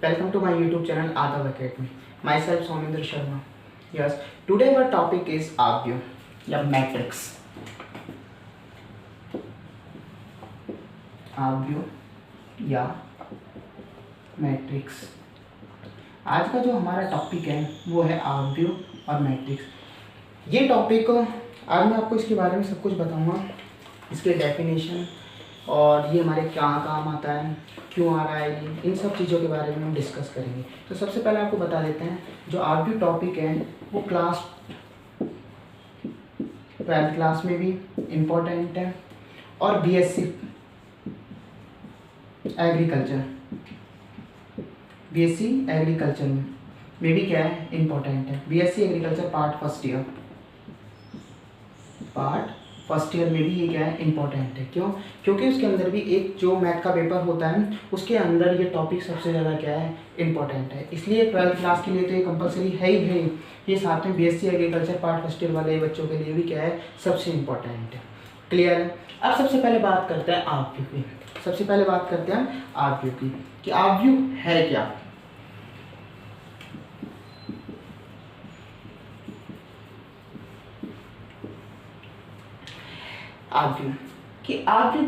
welcome to my YouTube channel Adav Academy. Myself Soumendra Sharma. Yes, today our topic is ARView या matrix. ARView या matrix. आज का जो हमारा topic है वो है ARView और मैट्रिक्स. ये टॉपिक आज मैं आपको इसके बारे में सब कुछ बताऊंगा, इसके डेफिनेशन और ये हमारे क्या काम आता है, क्यों आ रहा है, ये इन सब चीज़ों के बारे में हम डिस्कस करेंगे. तो सबसे पहले आपको बता देते हैं जो ARView टॉपिक है वो क्लास 12th क्लास में भी इम्पोर्टेंट है और BSc एग्रीकल्चर में भी क्या है इम्पोर्टेंट है. BSc agriculture part first year में भी ये क्या है इम्पोर्टेंट है. क्यों? क्योंकि उसके अंदर भी एक जो मैथ का पेपर होता है उसके अंदर ये टॉपिक सबसे ज़्यादा क्या है इम्पोर्टेंट है. इसलिए 12th क्लास के लिए तो ये कंपलसरी है ही है. ये साथ में BSc agriculture part first year वाले बच्चों के लिए भी क्या है सबसे इम्पोर्टेंट है. क्लियर है? अब सबसे पहले बात करते हैं ARView की. कि ARView है क्या. ARView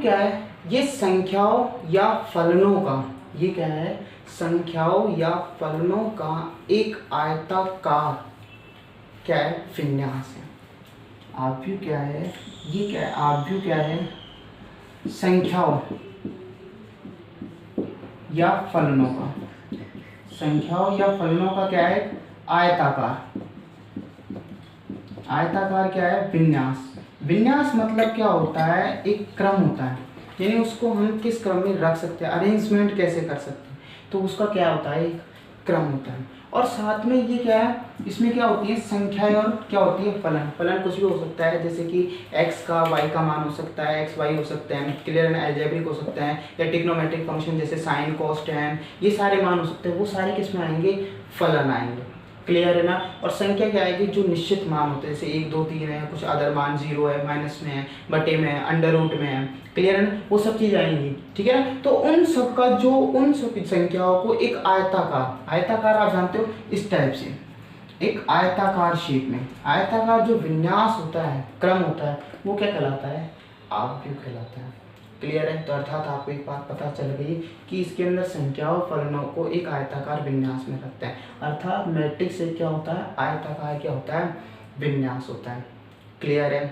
क्या है? ये संख्याओं या फलनों का, ये क्या है संख्याओं या फलनों का एक आयताकार क्या है विन्यास है. ARView क्या है? ये क्या है ARView क्या है? संख्याओं या फलनों का क्या है आयताकार क्या है विन्यास मतलब क्या होता है एक क्रम होता है, यानी उसको हम किस क्रम में रख सकते हैं, अरेंजमेंट कैसे कर सकते हैं, तो उसका क्या होता है एक क्रम होता है. और साथ में ये क्या है इसमें क्या होती है संख्याएं और क्या होती है फलन कुछ भी हो सकता है, जैसे कि x का y का मान हो सकता है, x y हो सकते हैं, क्लियर एंड अलजेब्रिक हो सकते हैं, या ट्रिग्नोमेट्रिक फंक्शन जैसे साइन कॉस टैन, ये सारे मान हो सकते हैं. वो सारे किस में आएंगे फलन आएंगे. क्लियर है ना. और संख्या क्या आएगी जो निश्चित मान होते हैं, जैसे 1 2 3 है, कुछ अदर मान 0 है, माइनस में है, बटे में है, अंडर रूट में है. क्लियर है ना. वो सब चीज़ आएंगी. ठीक है ना. तो उन सब संख्याओं को एक आयताकार आप जानते हो इस टाइप से एक आयताकार शेप में आयताकार जो विन्यास होता है क्रम होता है वो क्या कहलाता है ARView कहलाता है. क्लियर है. तो अर्थात आपको एक बात पता चल गई कि इसके अंदर संख्याओं फलनों को एक आयताकार विन्यास में रखता है. अर्थात मैट्रिक्स से क्या होता है आयताकार क्या होता है विन्यास होता है. क्लियर है.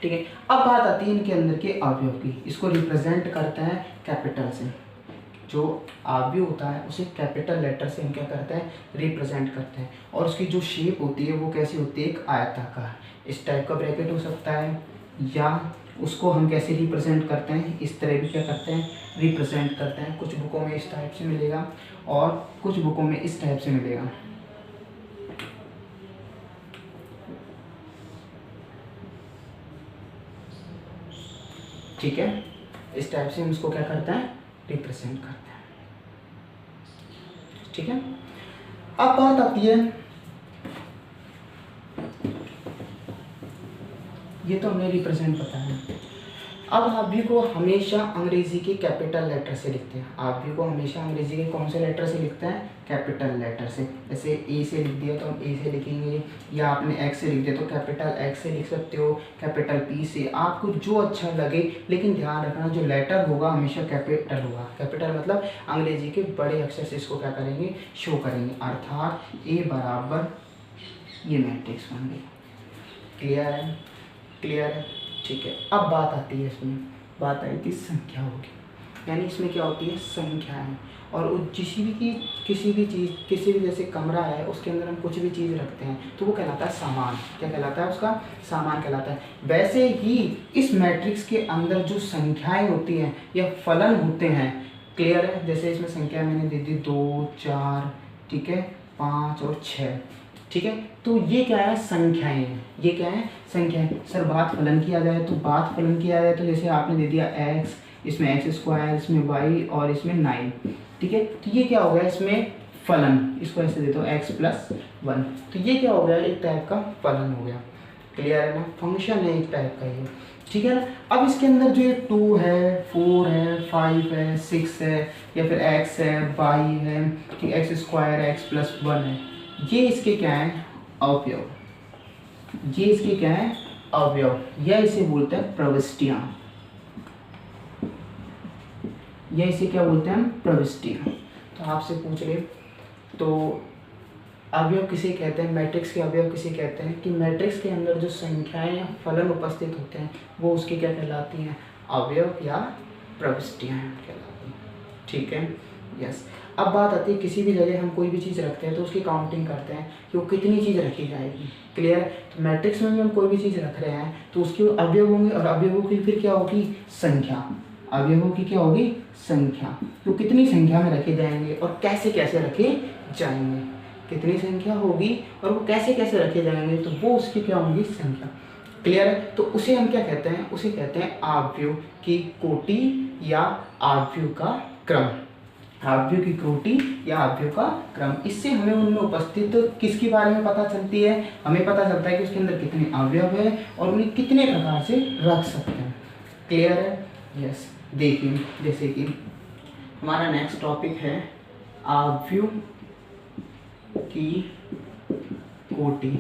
ठीक है. अब बात आती है इनके अंदर के अवयव की. इसको रिप्रेजेंट करते हैं कैपिटल से. जो ARView होता है उसे कैपिटल लेटर से हम क्या करते हैं रिप्रेजेंट करते हैं. और उसकी जो शेप होती है वो कैसी होती है एक आयताकार. इस टाइप का ब्रैकेट हो सकता है, या उसको हम कैसे रिप्रेजेंट करते हैं इस तरह भी क्या करते हैं रिप्रेजेंट करते हैं. कुछ बुकों में इस टाइप से मिलेगा और कुछ बुकों में इस टाइप से मिलेगा. ठीक है. इस टाइप से हम इसको क्या करते हैं रिप्रेजेंट करते हैं. ठीक है. अब बात आती है, ये तो हमने रिप्रेजेंट बताया. अब ARView को हमेशा अंग्रेजी के कैपिटल लेटर से लिखते हैं. ARView को हमेशा अंग्रेजी के कौन से लेटर से लिखते हैं कैपिटल लेटर से. जैसे ए से लिख दिया तो हम ए से लिखेंगे, या आपने एक्स से लिख दिया तो कैपिटल एक्स से लिख सकते हो, कैपिटल पी से, आपको जो अच्छा लगे. लेकिन ध्यान रखना जो लेटर होगा हमेशा कैपिटल होगा. कैपिटल मतलब अंग्रेजी के बड़े अक्षर से इसको क्या करेंगे शो करेंगे. अर्थात ए बराबर ये मैट्रिक्स बन गई. क्लियर है. ठीक है. अब बात आती है इसमें बात आई थी संख्याओं की, यानी इसमें क्या होती है संख्याएं. और किसी भी जैसे कमरा है उसके अंदर हम कुछ भी चीज़ रखते हैं तो वो कहलाता है सामान. क्या कहलाता है उसका सामान कहलाता है. वैसे ही इस मैट्रिक्स के अंदर जो संख्याएं होती हैं या फलन होते हैं. क्लियर है. जैसे इसमें संख्या मैंने दे दी 2 4, ठीक है, 5 और 6. ठीक है. तो ये क्या है संख्याएं हैं. ये क्या है संख्याएं. सर बात फलन किया जाए तो जैसे आपने दे दिया x, इसमें x², इसमें y और इसमें 9. ठीक है. तो ये क्या हो गया इसमें फलन. इसको ऐसे दे दो x+1. तो ये क्या हो गया एक टाइप का फलन हो गया. क्लियर है ना, फंक्शन है एक टाइप का ये, ठीक है ना। अब इसके अंदर जो ये 2 है, 4 है, 5 है, 6 है, या फिर x है, y है, ठीक, x² x+1 है, ये इसके क्या है, अवयव, ये इसके क्या है, अवयव, या इसे बोलते हैं प्रविष्टियां, या इसे क्या बोलते हैं हम, प्रविष्टियां। तो आपसे पूछ ले तो अवयव किसे कहते हैं, मैट्रिक्स के अवयव किसे कहते हैं, कि मैट्रिक्स के अंदर जो संख्याएं या फलन उपस्थित होते हैं वो उसकी क्या कहलाती हैं, अवयव या प्रविष्टियां कहलाती हैं, ठीक है, यस। अब बात आती है किसी भी जगह हम कोई भी चीज़ रखते हैं तो उसकी काउंटिंग करते हैं कि वो कितनी चीज़ रखी जाएगी, क्लियर है। तो मैट्रिक्स में भी हम कोई भी चीज़ रख रहे हैं तो उसके अवयव होंगे, और अवयवों की फिर क्या होगी, संख्या, अवयवों की क्या होगी, संख्या, तो कितनी संख्या में रखे जाएंगे और कैसे कैसे रखे जाएंगे, कितनी संख्या होगी और वो कैसे कैसे रखे जाएंगे, तो वो उसकी क्या होंगी, संख्या, क्लियर है। तो उसे हम क्या कहते हैं, उसे कहते हैं आव्यूह की कोटि या आव्यूह का क्रम, आव्यूह की कोटि या आव्यूह का क्रम। इससे हमें उनमें उपस्थित किसके बारे में पता चलती है, हमें पता चलता है कि उसके अंदर कितने अवयव है और उन्हें कितने प्रकार से रख सकते हैं, क्लियर है, यस। देखिए जैसे कि हमारा नेक्स्ट टॉपिक है आव्यूह की कोटि,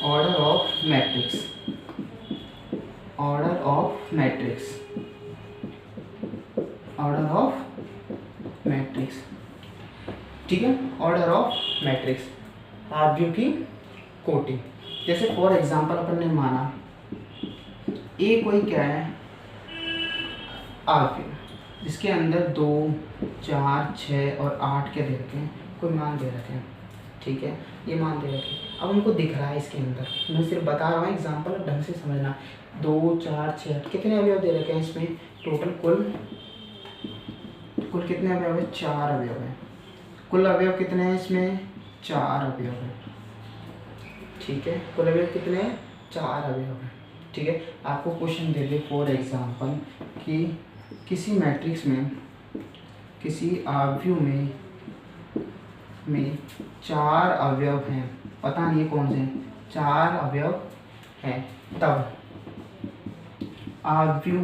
order of matrix, order of matrix, order of matrix, ठीक है, ऑर्डर ऑफ मैट्रिक्स, आव्यूह की कोटि। जैसे फॉर एग्जांपल अपन ने माना ए कोई क्या है, आव्यूह, जिसके अंदर 2, 4, 6 और 8 के दे रखे हैं, कोई मान दे रखे हैं, ठीक है, ये मान दे रखे हैं। अब उनको दिख रहा है इसके अंदर, मैं सिर्फ बता रहा हूँ एग्जांपल, ढंग से समझना। 2, 4, 6, 8 कितने अवयव दे रखे हैं इसमें, टोटल कुल कितने अवयव है, 4 अवयव है। कुल अवयव कितने हैं इसमें, 4 अवयव है, ठीक है, कुल अवयव कितने हैं, 4 अवयव है, ठीक है। आपको question they they for example कि किसी मैट्रिक्स में किसी आव्यूह में 4 अवयव हैं, पता नहीं कौन से 4 अवयव हैं, तब आव्यूह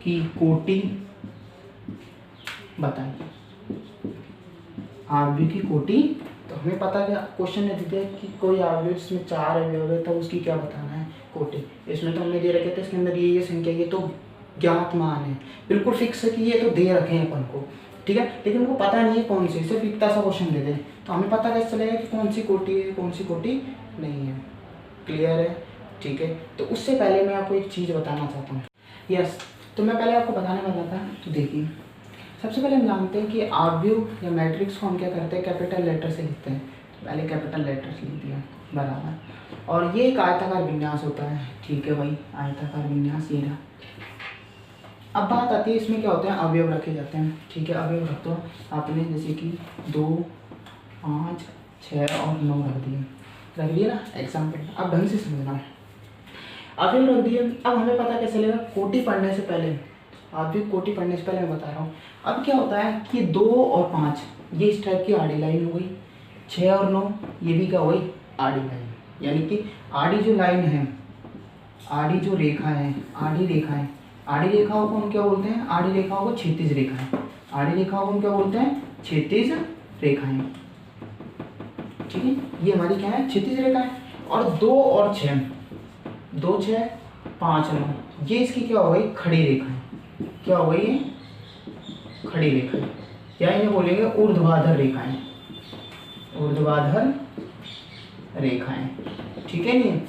की कोटि बताइए, आव्यूह की कोटि। तो हमें पता है क्वेश्चन ने दे दिया कि कोई आव्यूह जिसमें 4 अवयव है, तो उसकी क्या बताना है, कोटि। इसमें तो हमने दे रखे थे इसके अंदर ये संख्या, ये तो ज्ञात मान है, बिल्कुल फिक्स है कि ये तो दे रखे हैं अपन को, ठीक है, लेकिन उनको पता नहीं है कौन सी, सिर्फ इतना सा क्वेश्चन दे दें तो हमें पता कैसे चलेगा कि कौन सी कोटि है, कौन सी कोटि नहीं है, क्लियर है, ठीक है। तो उससे पहले मैं आपको एक चीज़ बताना चाहता हूँ, यस। तो मैं पहले आपको बताने वाला था, तो देखिए सबसे पहले हम जानते हैं कि आव्यूह या मैट्रिक्स को हम क्या करते हैं, कैपिटल लेटर से लिखते हैं। तो पहले कैपिटल लेटर से लिख दिया, बराबर, और ये एक आयताकार विन्यास होता है, ठीक है भाई, आयताकार विन्यास ये रहा। अब बात आती है इसमें क्या होता है, अवयव रखे जाते हैं, ठीक है, अवयव रख दो आपने, जैसे कि 2, 5, 6 और 9 रख दिए ना एग्जाम्पल। अब ढंग से समझना, अवयव रख दिए। अब हमें पता कैसे चलेगा, कोटि पढ़ने से पहले, आव्यूह कोटि पढ़ने से पहले मैं बता रहा हूँ। अब क्या होता है कि 2 और 5 ये इस टाइप की आड़ी लाइन हो गई, 6 और 9 ये भी क्या हो गई, आड़ी लाइन, यानी कि आड़ी जो लाइन है, आड़ी जो रेखा है, आड़ी रेखा है, आड़ी रेखाओं को हम क्या बोलते हैं, आड़ी रेखाओं को क्षैतिज रेखाएं, आड़ी रेखाओं को हम क्या बोलते हैं, क्षैतिज रेखाएं, ठीक है, ये हमारी क्या है, क्षैतिज रेखाएं। और 2 और 6, 2, 6, 5, 9 ये इसकी क्या हो गई, खड़ी रेखाएं, क्या हो गई, खड़ी रेखाएं, या इन्हें बोलेंगे ऊर्ध्वाधर रेखाएं, ऊर्ध्वाधर रेखाएं, ठीक है नहीं।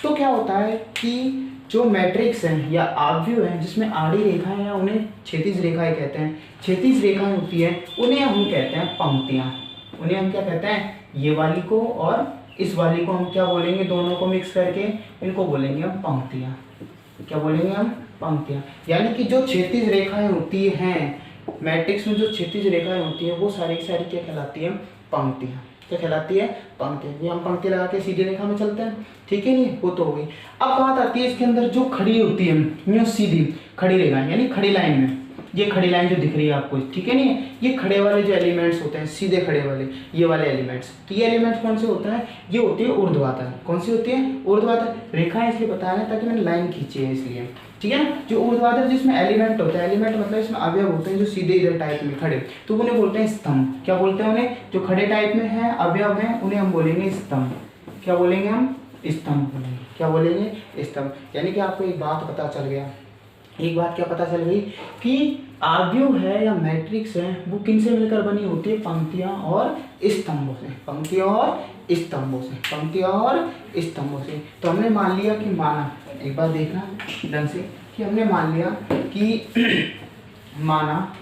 तो क्या होता है कि जो मैट्रिक्स है या आव्यूह है जिसमें आड़ी रेखाएं हैं उन्हें क्षैतिज रेखाएं कहते हैं, क्षैतिज रेखाएं होती है उन्हें हम कहते हैं पंक्तियां, उन्हें हम क्या कहते हैं, ये वाली को और इस वाली को हम क्या बोलेंगे, दोनों को मिक्स करके इनको बोलेंगे हम पंक्तियां, क्या बोलेंगे हम, पंक्तियां। यानी कि जो क्षैतिज रेखाएं होती हैं मैट्रिक्स में, जो क्षैतिज रेखाएं होती हैं वो सारी की सारी क्या कहलाती है, पंक्तियां, क्या कहलाती है, पंक्ति। ये हम पंक्ति लगा के सीधी रेखा में चलते हैं, ठीक है नहीं, वो तो हो गई। अब बात आती है इसके अंदर जो खड़ी होती है, यूं सीधी खड़ी रेखा यानी खड़ी लाइन में ये खड़ी लाइन जो दिख रही है आपको, ठीक है नहीं, ये खड़े वाले जो एलिमेंट्स होते हैं, सीधे खड़े वाले ये वाले एलिमेंट्स, तो ये एलिमेंट्स कौन से होता है, ये होती है ऊर्ध्वाधर। कौन सी होती है, ऊर्ध्वाधर। रेखा इसलिए बता रहे हैं ताकि मैंने लाइन खींची है इसलिए, ठीक है ना। जो ऊर्ध्वाधर जिसमें एलिमेंट होता है, एलिमेंट मतलब इसमें अवयव होते हैं जो सीधे इधर टाइप में खड़े, तो उन्हें बोलते हैं स्तंभ। क्या बोलते हैं उन्हें, जो खड़े टाइप में है अवयव हैं उन्हें हम बोलेंगे स्तंभ। क्या बोलेंगे हम, स्तंभ बोलेंगे। क्या बोलेंगे, स्तंभ। यानी कि आपको एक बात पता चल गया, एक बात क्या पता चल गई कि आव्यूह है या मैट्रिक्स है वो किन से मिलकर बनी होती है, पंक्तियां और स्तंभों से, पंक्तियों और स्तंभों से, पंक्तियों और स्तंभों से। तो हमने मान लिया कि माना, एक बार देखना ढंग से, कि हमने मान लिया कि माना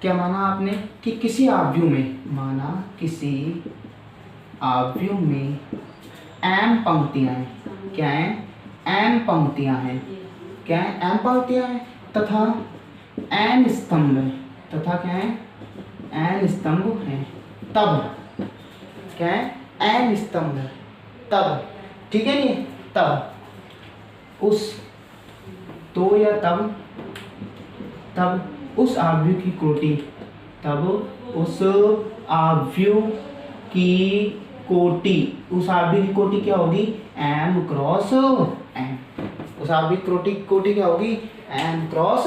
क्या माना आपने, कि किसी आव्यूह में, माना किसी आव्यूह में m पंक्तियां हैं। क्या है, m पंक्तियां हैं। क्या है, m पंक्तियां हैं तथा n स्तंभ है, तथा क्या है, n स्तंभ हैं। तब क्या है, n स्तंभ है तब, ठीक है नहीं, तब उस, तो या तब उस आव्यूह की कोटि, तब उस आव्यूह की कोटि, उस आव्यूह की कोटि क्या होगी, m क्रॉस n। उस आव्यूह की कोटि क्या होगी, m क्रॉस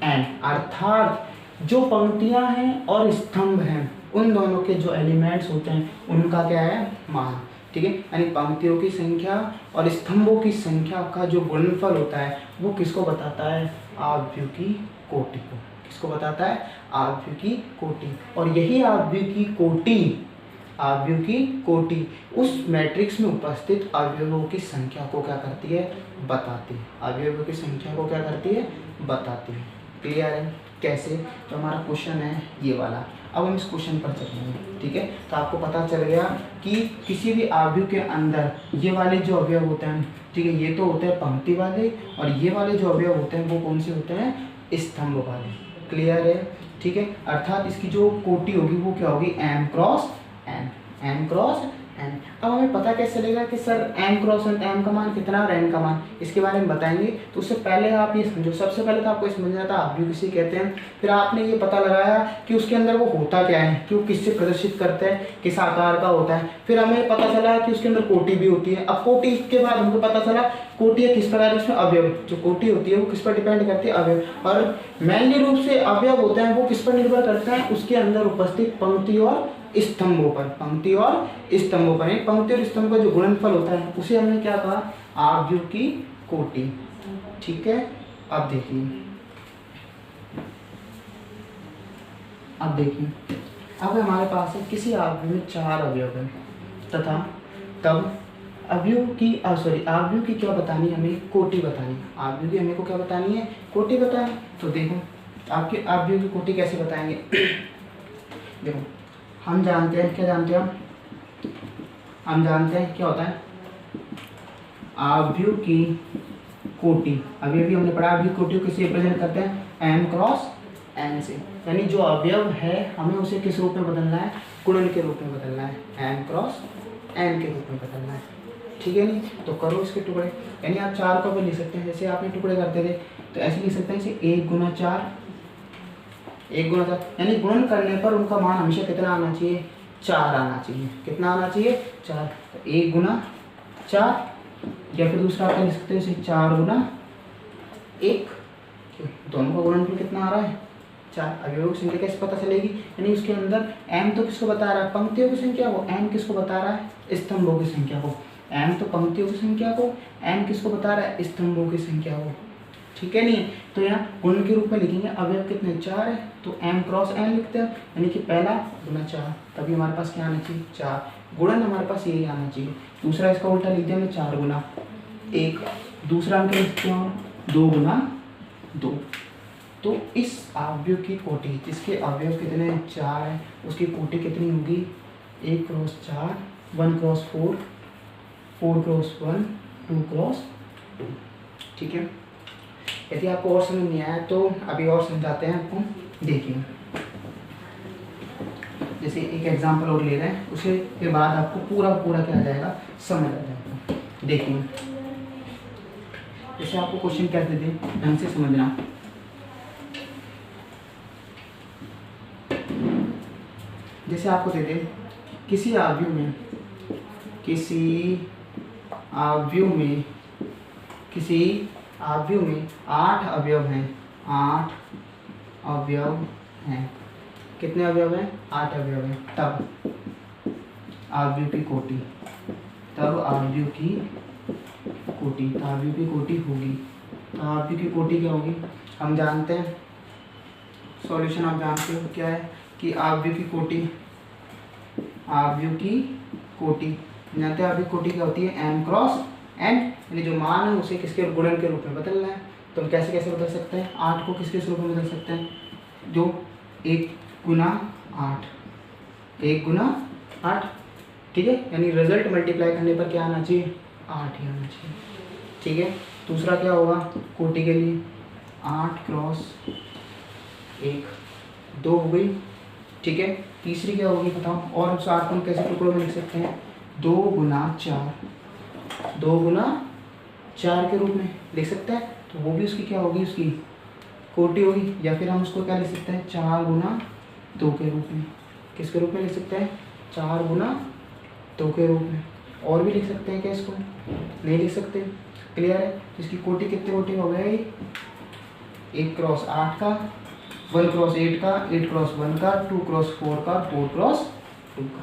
n। अर्थात जो पंक्तियां हैं और स्तंभ हैं उन दोनों के जो एलिमेंट्स होते हैं उनका क्या है, मान, ठीक है। यानी पंक्तियों की संख्या और स्तंभों की संख्या का जो गुणनफल होता है वो किसको बताता है, आव्यूह की कोटि को। किसको बताता है, आव्यूह की कोटि। और यही आव्यूह की कोटि उस मैट्रिक्स में उपस्थित अवयवों की संख्या को क्या करती है, बताती है। अवयवों की संख्या को क्या करती है, बताती है। क्लियर है, कैसे, तो हमारा क्वेश्चन है ये वाला। अब हम इस क्वेश्चन पर चलेंगे, ठीक है। तो आपको पता चल गया कि किसी भी आव्यूह के अंदर ये वाले जो अवयव होते हैं, ठीक है, ये तो होते हैं पंक्ति वाले, और ये वाले जो अवयव होते हैं वो कौन से होते हैं, स्तंभ वाले। क्लियर है, ठीक है। अर्थात इसकी जो कोटि होगी वो क्या होगी, m क्रॉस n। अब हमें पता कैसे चलेगा कि sir m cross n, m का मान कितना और n का मान, इसके बारे में बताएंगे। तो उससे पहले आप ये समझो, सबसे पहले तो आपको समझना था आव्यूह किसे कहते हैं, फिर आपने ये पता लगाया कि उसके अंदर वो होता क्या है, कि वो किससे प्रदर्शित करता है, किस आकार का होता है। फिर हमें पता चला कि उसके अंदर कोटि भी होती है। अब कोटि के बाद हमको पता चला कोटि किस प्रकार, इसमें अवयव, जो कोटि होती है वो किस पर डिपेंड करती है, अवयव। और मेनली रूप से अवयव होते हैं वो किस पर निर्भर करते हैं, उसके अंदर उपस्थित पंक्ति और स्तंभों पर, पंक्ति और स्तंभों पर। पंक्ति और स्तंभ का जो गुणनफल होता है उसे हमने क्या कहा, आव्यूह की कोटि, ठीक है। अब देखिए अब हमारे पास है किसी आव्यूह में 4 अवयव है तथा तब आव्यूह की क्या बतानी, हमें कोटि बतानी। आव्यूह की हमें को क्या बतानी है, कोटि बतानी। तो देखो आपके आव्यूह की कोटि कैसे बताएंगे। देखो हम जानते हैं, क्या जानते हैं हम जानते हैं क्या होता है आव्यूह की कोटि। अभी हमने पढ़ा, आव्यूह की कोटि को किससे रिप्रेजेंट करते हैं, m क्रॉस n से। यानी जो अवयव है हमें उसे किस रूप में बदलना है, गुणन के रूप में बदलना है, m क्रॉस n के रूप में बदलना है, ठीक है नहीं। तो करो इसके टुकड़े, यानी आप 4 को भी लिख सकते हैं, जैसे आपने टुकड़े करते थे तो ऐसे लिख सकते हैं, जैसे 1 गुना 4, यानी गुणन करने पर उनका मान हमेशा कितना आना चाहिए, 4 आना चाहिए। कितना आना चाहिए, 4। तो 1 गुना 4, या फिर दूसरा आप लिख सकते हैं, जैसे 4 गुना 1, दोनों का गुणनफल कितना आ रहा है, 4। अवयवों की संख्या कैसे पता चलेगी, यानी उसके अंदर m तो किसको बता रहा है, पंक्तियों की संख्या को, m किसको बता रहा है, स्तंभों की संख्या को। m तो पंक्तियों की संख्या को, m किसको बता रहा है, स्तंभों की संख्या को, ठीक है नहीं। तो यहाँ गुणन के रूप में लिखेंगे, अवयव कितने, 4 है, तो m क्रॉस n लिखते हैं, यानी कि पहला गुना 4, तभी हमारे पास क्या आना चाहिए, 4। गुणन हमारे पास यही आना चाहिए। दूसरा इसका उल्टा लिख दिया, 4 गुना 1, दूसरा हम क्या लिखते हैं, 2 गुना 2। तो इस आव्यूह की कोटि, जिसके अवयव कितने 4 है, उसकी कोटि कितनी होगी, 1 क्रॉस 4, 1 क्रॉस 4, 4 क्रॉस 1, 2 क्रॉस 2, ठीक है। यदि आपको और समझ नहीं आया तो अभी और समझाते हैं आपको। देखिए जैसे एक एग्जांपल और ले रहे हैं, उसके के बाद आपको पूरा क्या आ जाएगा, समझ आ जाएगा। देखिए जैसे आपको क्वेश्चन क्या दे दें, ढंग से समझना। जैसे आपको दे दे किसी आव्यूह में किसी आव्यूह में 8 अवयव हैं, 8 अवयव हैं। कितने अवयव हैं? 8 अवयव हैं। तब आव्यूह की कोटि होगी। तो आव्यूह की कोटि क्या होगी? हम जानते हैं, सॉल्यूशन आप जानते हो क्या है कि आव्यूह की कोटि जानते हैं। आव्यूह की कोटि क्या होती है? m क्रॉस n, यानी जो मान है उसे किसके गुणन के रूप में बदलना है। तो हम कैसे कैसे बदल सकते हैं? 8 को किसके रूप में बदल सकते हैं? जो 1 गुना 8, ठीक है, यानी रिजल्ट मल्टीप्लाई करने पर क्या आना चाहिए? 8 ही आना चाहिए, ठीक है। दूसरा क्या होगा कोटि के लिए? 8 क्रॉस 1, 2 हो गई, ठीक है। तीसरी क्या होगी बताओ? और 4 को हम कैसे टुकड़ों में लिख सकते हैं? 2 गुना 4 के रूप में लिख सकते हैं। तो वो भी उसकी क्या होगी? उसकी कोटि होगी। या फिर हम उसको क्या लिख सकते हैं? 4 गुना 2 के रूप में। किसके रूप में लिख सकते हैं? 4 गुना 2 के रूप में। और भी लिख सकते हैं क्या इसको? नहीं लिख सकते। क्लियर है? इसकी कोटि कितने कोटि हो गए? 1 क्रॉस 8 का, 1 क्रॉस 8 का, 8 क्रॉस 1 का, 2 क्रॉस 4 का, 4 क्रॉस 2 का।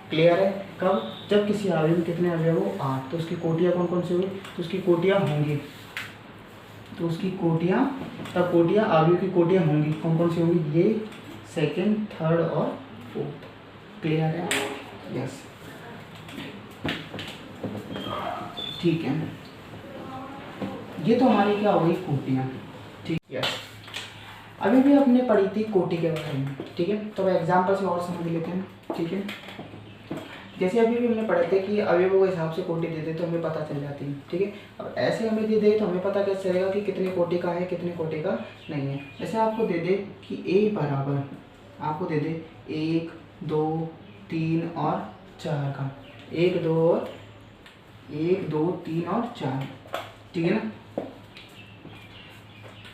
क्लियर है? कब? जब किसी आव्यूह में कितने अवयव हो? 8। तो उसकी कोटियाँ कौन कौन सी होगी? तो उसकी कोटियाँ होंगी, तब कोटियाँ आव्यूह की कोटियाँ होंगी। कौन कौन सी होंगी? ये सेकंड, थर्ड और फोर्थ। क्लियर है? यस, ठीक है। ये तो हमारी क्या हो गई? कोटियाँ, ठीक। यस, अभी भी आपने पढ़ी थी कोटि के बारे में, ठीक है। तो एग्जाम्पल से और समझ लेते हैं, ठीक है। जैसे अभी भी हमने पढ़े थे कि अवयवों के हिसाब से कोटि दे दे तो हमें पता चल जाती है, ठीक है। अब ऐसे हमें दे दे तो हमें पता कैसे चलेगा कि कितने कोटि का है, कितने कोटि का नहीं है। जैसे आपको दे दे कि A बराबर, आपको दे दे 1, 2, 3 और 4 का, 1, 2, 3 और 4, ठीक है ना।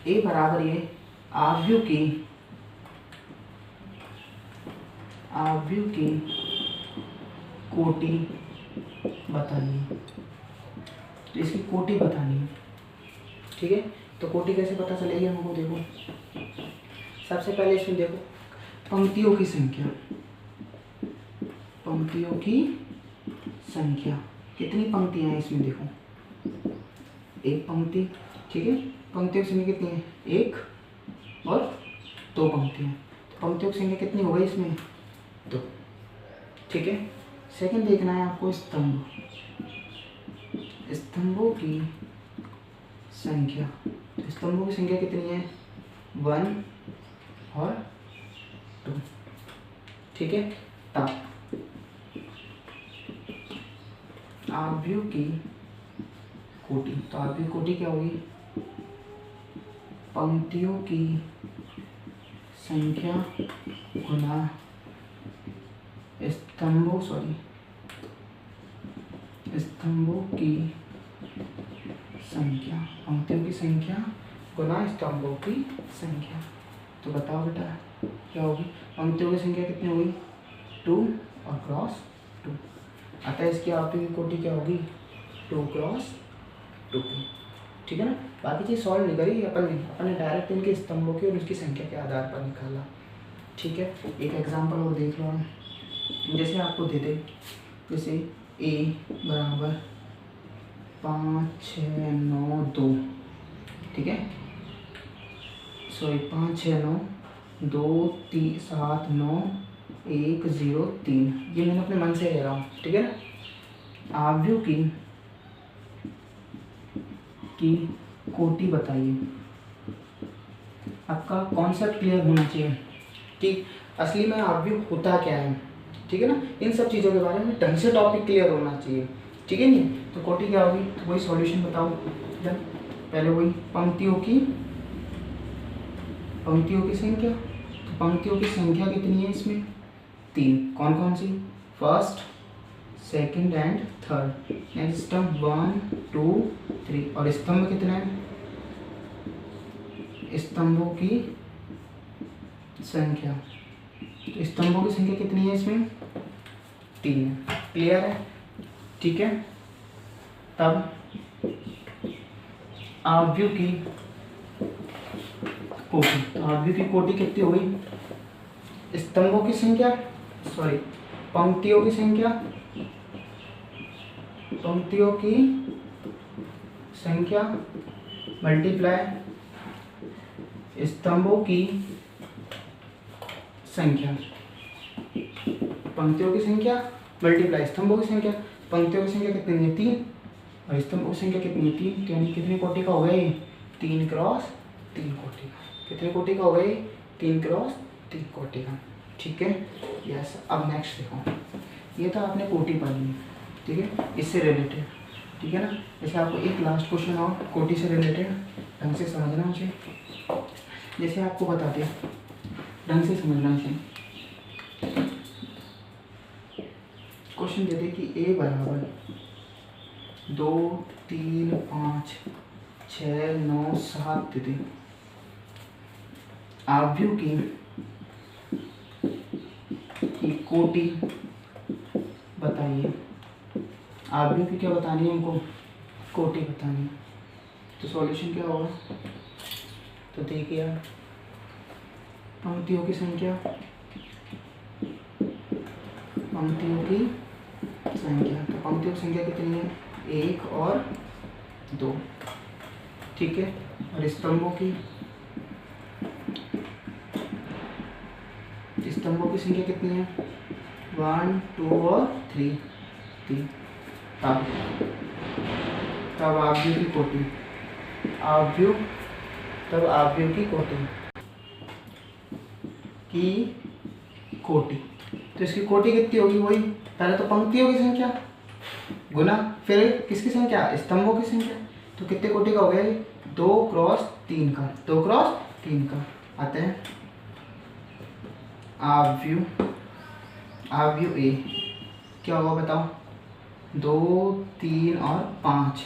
A बराबर ये आव्यूह की कोटि बतानी है। तो इसकी कोटि बतानी है, ठीक है। तो कोटि कैसे पता चलेगी हमको? देखो, सबसे पहले इसमें देखो पंक्तियों की संख्या, कितनी पंक्तियां हैं इसमें? देखो, एक पंक्ति, ठीक है। पंक्तियों की संख्या कितनी है? 1 और 2 पंक्तियां। तो पंक्तियों की संख्या कितनी हो गई इसमें? 2, ठीक है। सेकंड देखना है आपको स्तंभों की संख्या। स्तंभों की संख्या कितनी है? 1 और 2, ठीक है। तब आव्यूह की कोटि, तो आव्यूह की कोटि क्या होगी? पंक्तियों की संख्या गुना स्तंभों की संख्या, पंक्तियों की संख्या गुना स्तंभों की संख्या। तो बताओ बेटा क्या होगी? पंक्तियों की संख्या कितनी होगी? 2 और क्रॉस 2। अतः इसकी आव्यूह की कोटि क्या होगी? 2 क्रॉस 2, ठीक है ना। बाकी चीज़ सॉल्व नहीं करी अपन ने डायरेक्ट इनके स्तंभों की और उसकी संख्या के आधार पर निकाला, ठीक है। एक एग्जांपल और देख लो हम। जैसे आपको दे दे, जैसे A बराबर 5, 6, 9, 2, ठीक है। सॉरी 5, 6, 9, 2, 3, 7, 9, 1, 0, 3। ये मैंने अपने मन से ले रहा हूँ, ठीक है ना। आव्यूह की कोटि बताइए। आपका कॉन्सेप्ट क्लियर होना चाहिए कि असली में आव्यूह होता क्या है, ठीक है ना। इन सब चीज़ों के बारे में ढंग से टॉपिक क्लियर होना चाहिए, ठीक है नहीं। तो कोटि क्या होगी? तो वही सॉल्यूशन बताओ। पहले वही पंक्तियों की संख्या। तो पंक्तियों की संख्या कितनी है इसमें? 3। कौन कौन सी? First, second and third. Next स्तंभ 1, 2, 3। और स्तंभ कितने हैं? स्तंभों की संख्या तो स्तंभों की संख्या कितनी है इसमें? 3 है। क्लियर है? ठीक है। तब आव्यूह की कोटि, तो आव्यूह की कोटि कितनी हो गई? स्तंभों की संख्या, सॉरी पंक्तियों की संख्या, पंक्तियों की संख्या मल्टीप्लाई स्तंभों की संख्या, पंक्तियों की संख्या मल्टीप्लाई स्तंभों की संख्या। पंक्तियों की संख्या कितनी है? 3, और स्तंभों की संख्या कितनी है? 3। तो यानी कितनी कोटि का हो गया ये? 3 क्रॉस 3 कोटि का। कितनी कोटि का हो गया ये? 3 क्रॉस 3 कोटि का। ठीक है। यस। अब नेक्स्ट देखो, ये तो आपने कोटि पढ़ ली, ठीक है, इससे रिलेटेड, ठीक है ना। जैसे आपको एक लास्ट क्वेश्चन और कोटि से रिलेटेड ढंग से समझना मुझे, जैसे आपको बताते ढंग से समझना चाहिए। क्वेश्चन देते कि a बराबर 2 3 5 6 9 7 देते आव्यूह की कोटि बताइए। आव्यूह की क्या बतानी है हमको? कोटि बतानी है। तो सॉल्यूशन क्या होगा? तो देखिए यार, पंक्तियों की संख्या, पंक्तियों की संख्या, तो पंक्तियों की संख्या कितनी है? 1 और 2, ठीक है। और स्तंभों की संख्या कितनी है? 1 2 और 3। तब आव्यूह की कोटि, तब आव्यूह की कोटि, तो इसकी कोटि कितनी होगी? वही पहले तो पंक्तियों की संख्या गुना फिर किसकी संख्या? स्तंभों की संख्या। तो कितने कोटि का हो गया? 2 क्रॉस 3 का। 2 क्रॉस 3 का आते हैं आव्यूह ए क्या होगा बताओ? 2 3 और 5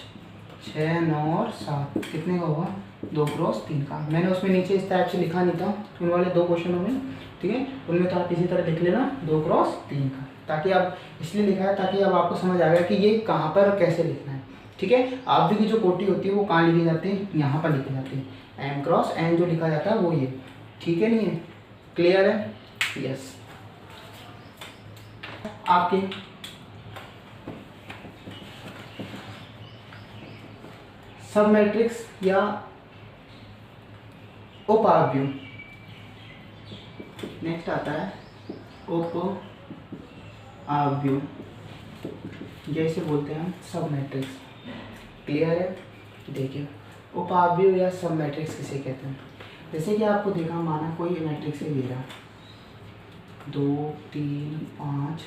6 9 और 7 कितने का होगा? 2 क्रॉस 3 का। मैंने उसमें नीचे इस टाइप से लिखा नहीं था उन वाले 2 क्वेश्चनों में, ठीक है, उनमें तो आप इसी तरह लिख लेना 2 क्रॉस 3 का, ताकि आप इसलिए लिखा है ताकि अब आपको समझ आ गया कि ये कहाँ पर और कैसे लिखना है, ठीक है। आव्यूह की जो कोटि होती है वो कहाँ लिखी जाती है? यहाँ पर लिखी जाती है। m क्रॉस n जो लिखा जाता है वो ये, ठीक है। नहीं है? क्लियर है? यस। आपके सब मैट्रिक्स या उपाव्यूह, नेक्स्ट आता है उपाव्यूह, जैसे बोलते हैं हम सब मैट्रिक्स। क्लियर है? देखिए, उपाव्यूह या सब मैट्रिक्स किसे कहते हैं? जैसे कि आपको देखा, माना कोई मैट्रिक्स है ये रहा, 2 3 5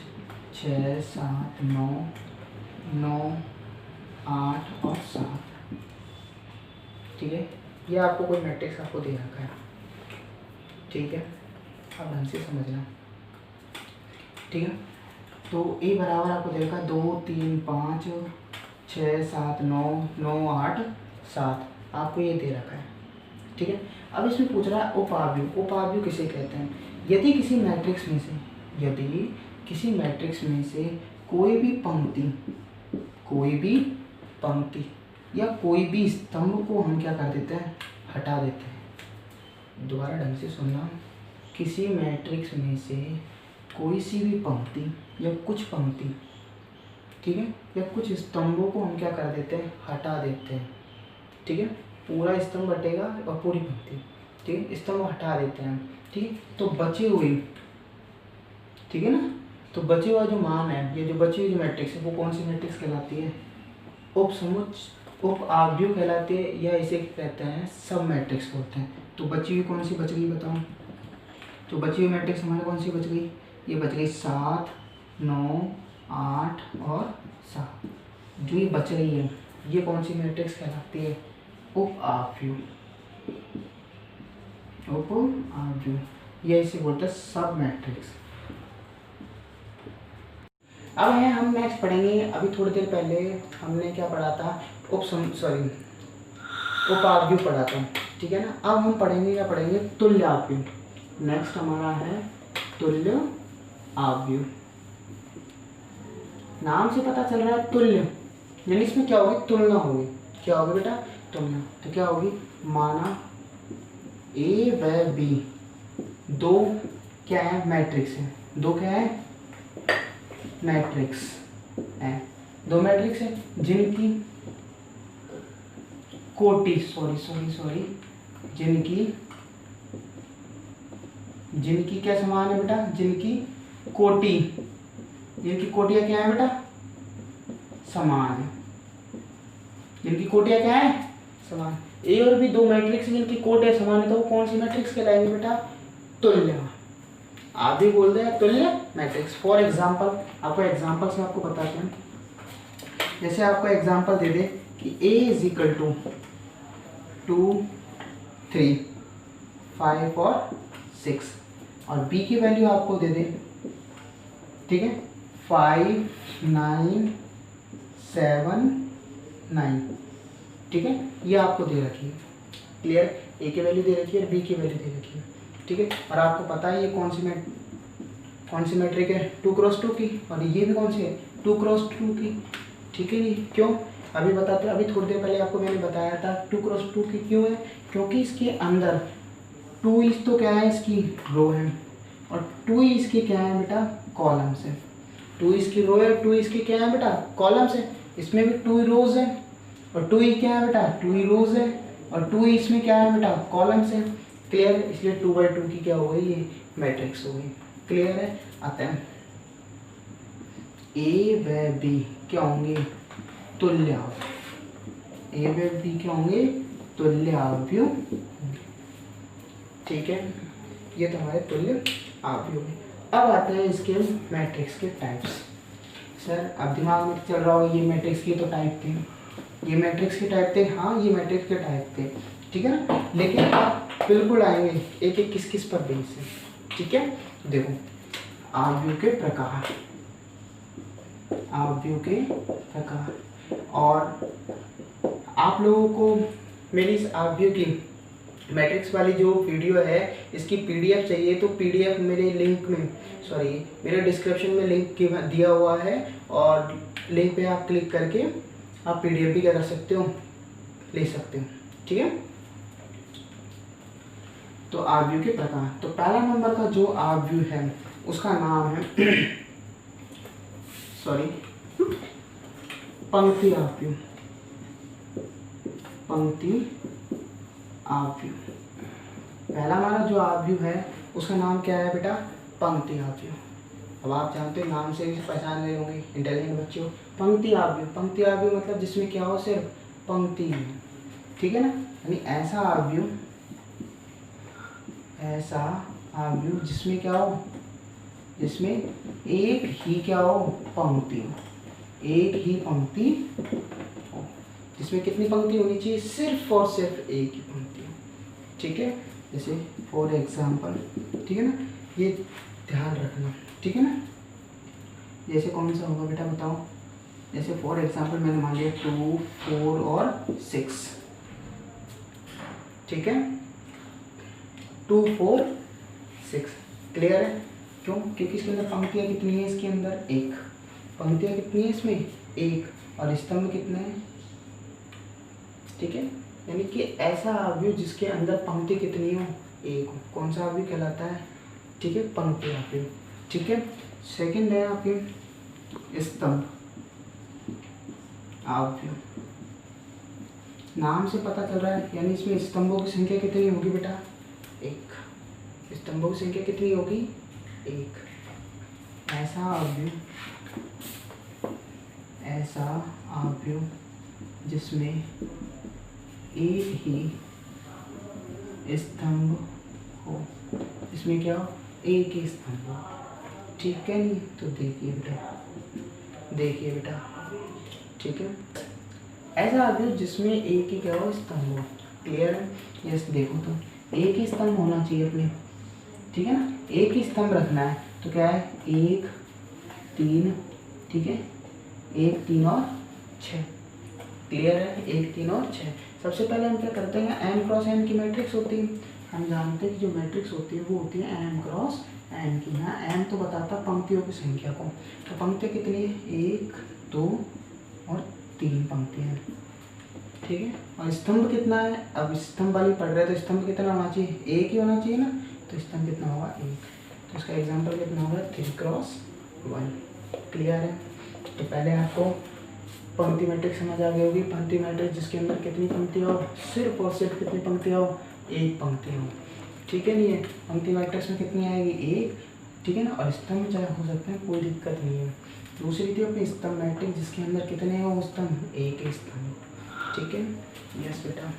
6 7 9 9 8 और 7, ठीक है। ये आपको कोई मैट्रिक्स आपको दे रखा है, ठीक है, आप ढंग से समझना, ठीक है। तो ए बराबर आपको दे रखा है 2 3 5 6 7 9 9 8 7, आपको ये दे रखा है, ठीक है। अब इसमें पूछ रहा है उपाव्यूह। उपाव्यूह किसे कहते हैं? यदि किसी मैट्रिक्स में से कोई भी पंक्ति या कोई भी स्तंभ को हम क्या कर देते हैं? हटा देते हैं। दोबारा ढंग से सुनना, किसी मैट्रिक्स में से कोई सी भी पंक्ति या कुछ पंक्ति, ठीक है, या कुछ स्तंभों को हम क्या कर देते हैं? हटा देते हैं, ठीक है। पूरा स्तंभ हटेगा और पूरी पंक्ति, ठीक है, स्तंभ हटा देते हैं, ठीक है। तो बचे हुए, ठीक है ना, तो बचे हुआ जो मान है, ये जो बची हुई जो मैट्रिक्स है वो कौन सी मैट्रिक्स कहलाती है? उपाव्यूह कहलाती है, या इसे कहते हैं सब मैट्रिक्स बोलते हैं। तो बची हुई कौन सी बच गई बताओ? तो बची हुई मैट्रिक्स हमारे कौन सी बच गई? ये बच गई 7 9 8 और 7, जो ये बच रही है ये कौन सी मैट्रिक्स कहलाती है? उपाव्यूह। ये इसे बोलते हैं सब मैट्रिक्स। अब है हम नेक्स्ट पढ़ेंगे, अभी थोड़ी देर पहले हमने क्या पढ़ा था? उपाव्यूह पढ़ा था, ठीक है ना। अब हम क्या पढ़ेंगे? तुल्याव्यूह। नेक्स्ट हमारा है तुल्य अवयव। नाम से पता चल रहा है तुल्य, यानी इसमें क्या होगी, तुलना होगी। क्या होगी बेटा, तुलना। तो क्या होगी, माना ए व बी दो क्या है, मैट्रिक्स है। दो क्या है, मैट्रिक्स है। दो मैट्रिक्स है जिनकी कोटि सॉरी जिनकी क्या समान है बेटा, जिनकी कोटियां क्या है बेटा, समान है। जिनकी कोटियां क्या है, समान। ए और बी दो मैट्रिक्स जिनकी कोटियां समान है, तो वो कौन सी मैट्रिक्स कहलाएंगे बेटा, तुल्य। आप भी बोल रहे हैं तुल्य मैट्रिक्स। फॉर एग्जाम्पल, आपको एग्जाम्पल से आपको बताते हैं। जैसे आपको एग्जाम्पल दे दे कि a इज इक्वल टू 2, 3, 5 और 6 और b की वैल्यू आपको दे दे, ठीक है, 5, 9, 7, 9, ठीक है, ये आपको दे रखी है। क्लियर, a की वैल्यू दे रखी है और b की वैल्यू दे रखी है, ठीक है। और आपको पता है ये कौन सी मैट्रिक है, 2 क्रॉस 2 की, और ये भी कौन सी है, 2 क्रॉस 2 की, ठीक है जी। क्यों, अभी बताते हैं। अभी थोड़ी देर पहले आपको मैंने बताया था 2 क्रॉस 2 की क्यों है, क्योंकि इसके अंदर 2 इज तो क्या है, इसकी रो है, और 2 इसकी क्या है बेटा, कॉलम्स है। 2 इसकी रो है, 2 इसकी क्या है बेटा, कॉलम्स है। इसमें भी 2 रोज है और 2 क्या है बेटा, 2 रोज है, और 2 इसमें क्या है बेटा, कॉलम्स है। क्लियर है, इसलिए 2/2 की क्या हो गई, ये मैट्रिक्स हो गई। क्लियर है। आते हैं ए व बी क्या होंगे, तुल्य अवयव। ए व बी क्या होंगे, तुल्य अवयव, ठीक है। ये तो हमारे तुल्य अवयव है। अब आते हैं इसके मैट्रिक्स के टाइप्स। सर अब दिमाग में चल रहा होगा ये मैट्रिक्स के तो टाइप थे, ये मैट्रिक्स के टाइप थे, हाँ ये मैट्रिक्स के टाइप थे, ठीक है ना। लेकिन आप बिल्कुल आएंगे एक एक किस किस पर बेस है, ठीक है। देखो, अवयव के प्रकार, अवयव के प्रकार। और आप लोगों को मेरी इस अवयव की मैट्रिक्स वाली जो वीडियो है इसकी पीडीएफ चाहिए तो पीडीएफ मेरे लिंक में, सॉरी मेरे डिस्क्रिप्शन में लिंक दिया हुआ है, और लिंक पे आप क्लिक करके आप पीडीएफ भी क्या कर सकते हो, ले सकते हो, ठीक है। तो अवयव के प्रकार, तो पहला नंबर का जो अवयव है उसका नाम है सॉरी पंक्ति अवयव। पंक्ति अवयव, पहला हमारा जो अवयव है उसका नाम क्या है बेटा, पंक्ति अवयव। अब आप जानते हो, नाम से भी पहचान रहे होंगे इंटेलिजेंट बच्चों, पंक्ति अवयव। पंक्ति अवयव मतलब जिसमें क्या हो, सिर्फ पंक्ति है, ठीक है ना। यानी ऐसा अवयव जिसमें क्या हो, जिसमें एक ही क्या हो, पंक्ति हो, एक ही पंक्ति हो। जिसमें कितनी पंक्ति होनी चाहिए, सिर्फ और सिर्फ एक ही पंक्ति हो, ठीक है। जैसे फॉर एग्जाम्पल, ठीक है ना, ये ध्यान रखना, ठीक है ना। जैसे कौन सा होगा बेटा बताओ, जैसे फॉर एग्जाम्पल मैंने मान लिया 2, 4 और 6, ठीक है, 2, 4, 6। क्लियर है, क्यों, क्योंकि इसके अंदर पंक्तियाँ कितनी है, इसके अंदर एक, पंक्तियाँ कितनी है इसमें, एक, और स्तंभ कितने हैं, ठीक है। यानी कि ऐसा अवयव जिसके अंदर पंक्ति कितनी हो, एक हो, कौन सा अवयव कहलाता है, ठीक है, पंक्ति अवयव, ठीक है। सेकंड है आपके स्तंभ अवयव। नाम से पता चल रहा है, यानी इसमें स्तंभों की संख्या कितनी होगी बेटा, एक। स्तंभों की संख्या कितनी होगी, एक। ऐसा अवयव जिसमें एक ही स्तंभ हो, इसमें क्या हो, एक ही स्तंभ हो, ठीक है। नहीं तो देखिए बेटा, ठीक है। ऐसा अवयव जिसमें एक ही क्या हो, स्तंभ हो। क्लियर है, यस। देखो तो एक ही स्तंभ होना चाहिए अपने, ठीक है ना, एक ही स्तंभ रखना है। तो क्या है, 1, 3, ठीक है, 1, 3 और 6। क्लियर है, 1, 3 और 6। सबसे पहले हम क्या करते हैं, m क्रॉस n की मैट्रिक्स होती है। हम जानते हैं कि जो मैट्रिक्स होती है वो होती है m क्रॉस एन की। यहाँ एन तो बताता पंक्तियों की संख्या को। तो पंक्तियाँ कितनी है, 1 2 और 3 पंक्तियाँ हैं, ठीक है। और स्तंभ कितना है, अब स्तंभ वाली पढ़ रहे हैं तो स्तंभ कितना होना चाहिए, 1 ही होना चाहिए ना। तो स्तंभ कितना होगा, 1। तो इसका एग्जाम्पल कितना होगा, 3x1। क्लियर है। तो पहले आपको पंक्ति मैट्रिक्स समझ आ गई होगी। पंक्ति मैट्रिक्स जिसके अंदर कितनी पंक्तियाँ हो, सिर्फ और सिर्फ कितनी पंक्तियाँ हो, 1 पंक्ति हो, ठीक है। नहीं है पंक्ति मैट्रिक्स में कितनी आएगी, 1, ठीक है ना। और स्तंभ चाहे हो सकते हैं, कोई दिक्कत नहीं है। दूसरी थी अपनी स्तंभ मैट्रिक्स जिसके अंदर कितने हो स्तंभ, 1 स्तंभ, ठीक है। यस बेटा,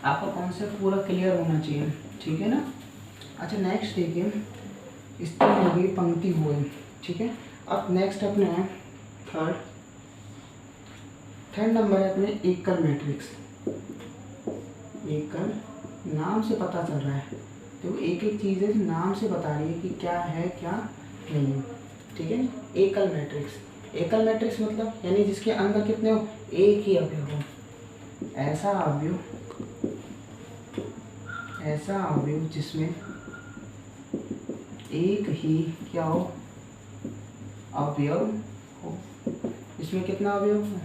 आपका कॉन्सेप्ट पूरा क्लियर होना चाहिए, ठीक है ना। अच्छा नेक्स्ट देखिए, स्तंभ हो गई, पंक्ति हुए, ठीक है। अब नेक्स्ट अपने हैं थर्ड नंबर है अपने एकल मैट्रिक्स। एकल नाम से पता चल रहा है, तो एक एक चीज़ है नाम से बता रही है कि क्या है क्या नहीं है, ठीक है। एकल मैट्रिक्स, एकल मैट्रिक्स मतलब यानी जिसके अंदर कितने हो, एक ही अवयव हो। ऐसा अवयव जिसमें एक ही क्या हो, अवयव हो। इसमें कितना अवयव हो,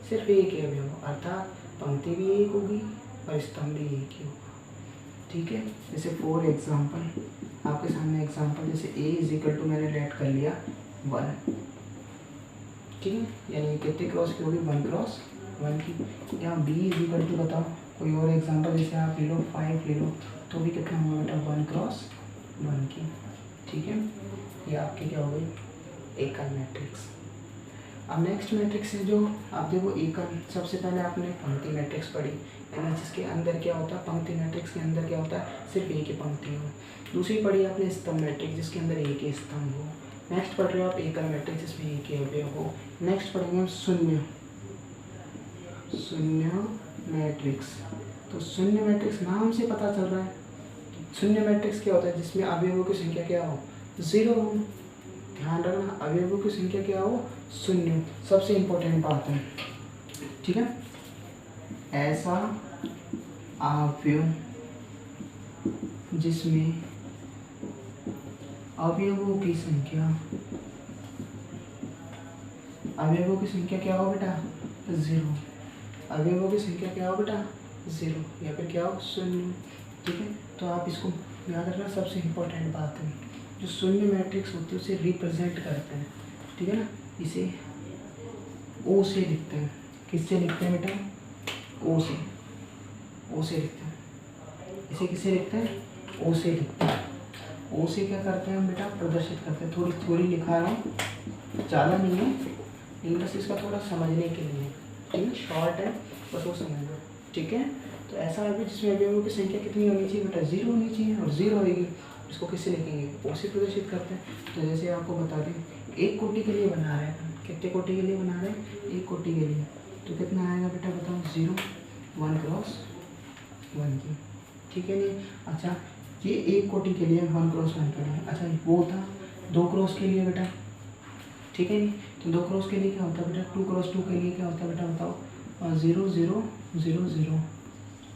सिर्फ एक ही अवयव हो, अर्थात पंक्ति भी एक होगी और स्तंभ भी एक ही होगा, ठीक है। जैसे फॉर एग्जाम्पल आपके सामने एग्जाम्पल, जैसे a = मैंने लेट कर लिया 1, ठीक है। यानी कितने क्रॉस की होगी, 1 क्रॉस 1 की। यहाँ b = बताओ कोई और एग्जाम्पल, जैसे आप ले लो 5 ले लो, तो भी कितना होगा बेटा, 1 क्रॉस 1 की, ठीक है। ये आपकी क्या हो गई, एकल मैट्रिक्स। अब नेक्स्ट मैट्रिक्स है जो आप देखो एकल। सबसे पहले आपने पंक्ति मैट्रिक्स पढ़ी, यानी जिसके अंदर क्या होता है, पंक्ति मैट्रिक्स के अंदर क्या होता है, सिर्फ एक ही पंक्ति हो। दूसरी पढ़ी आपने स्तंभ मैट्रिक्स जिसके अंदर एक ही स्तंभ हो। नेक्स्ट पढ़ रहे हो आप एकल मैट्रिक्स जिसमें एक ही अवयव हो। नेक्स्ट पढ़ेंगे हम शून्य मैट्रिक्स। तो शून्य मैट्रिक्स नाम से पता चल रहा है, शून्य मैट्रिक्स क्या होता है, जिसमें अवयवों की संख्या क्या हो, 0 हो। ध्यान रखना, अवयवों की संख्या क्या हो, 0। सबसे इंपॉर्टेंट बात है, ठीक है। ऐसा अवयव जिसमें अवयवों की संख्या क्या हो बेटा, 0। अवयवों की संख्या क्या हो बेटा, 0 या फिर क्या हो, 0, ठीक है। तो आप इसको याद रखना, सबसे इम्पोर्टेंट बात है। जो शून्य मैट्रिक्स होती है उसे रिप्रेजेंट करते हैं, ठीक है ना। इसे ओ से लिखते हैं। किससे लिखते हैं बेटा, ओ से लिखते हैं। इसे किससे लिखते हैं, ओ से लिखते हैं। ओ से क्या करते हैं हम बेटा, प्रदर्शित करते हैं। थोड़ी थोड़ी लिखा रहा हूँ, ज़्यादा नहीं है, लेकिन बस इसका थोड़ा समझने के लिए, ठीक है। शॉर्ट है, बस वो समझ लो, ठीक है। तो ऐसा है जिसमें अवयवों की संख्या कितनी होनी चाहिए बेटा, 0 होनी चाहिए, और 0 होगी इसको किससे लिखेंगे, ओ से प्रदर्शित करते हैं। तो जैसे आपको बता दें, 1 कोटि के लिए बना रहे हैं, कितने कोटि के लिए बना रहे हैं, 1 कोटि के लिए। तो कितना आएगा बेटा बताओ, 0 1 क्रॉस 1 की, ठीक है। नहीं अच्छा, ये 1 कोटि के लिए 1 क्रॉस 1 के लिए। अच्छा वो था 2 क्रॉस के लिए बेटा, ठीक है। नहीं तो 2 क्रॉस के लिए क्या होता है बेटा, 2 क्रॉस 2 के लिए क्या होता है बेटा बताओ, 0 0 0 0,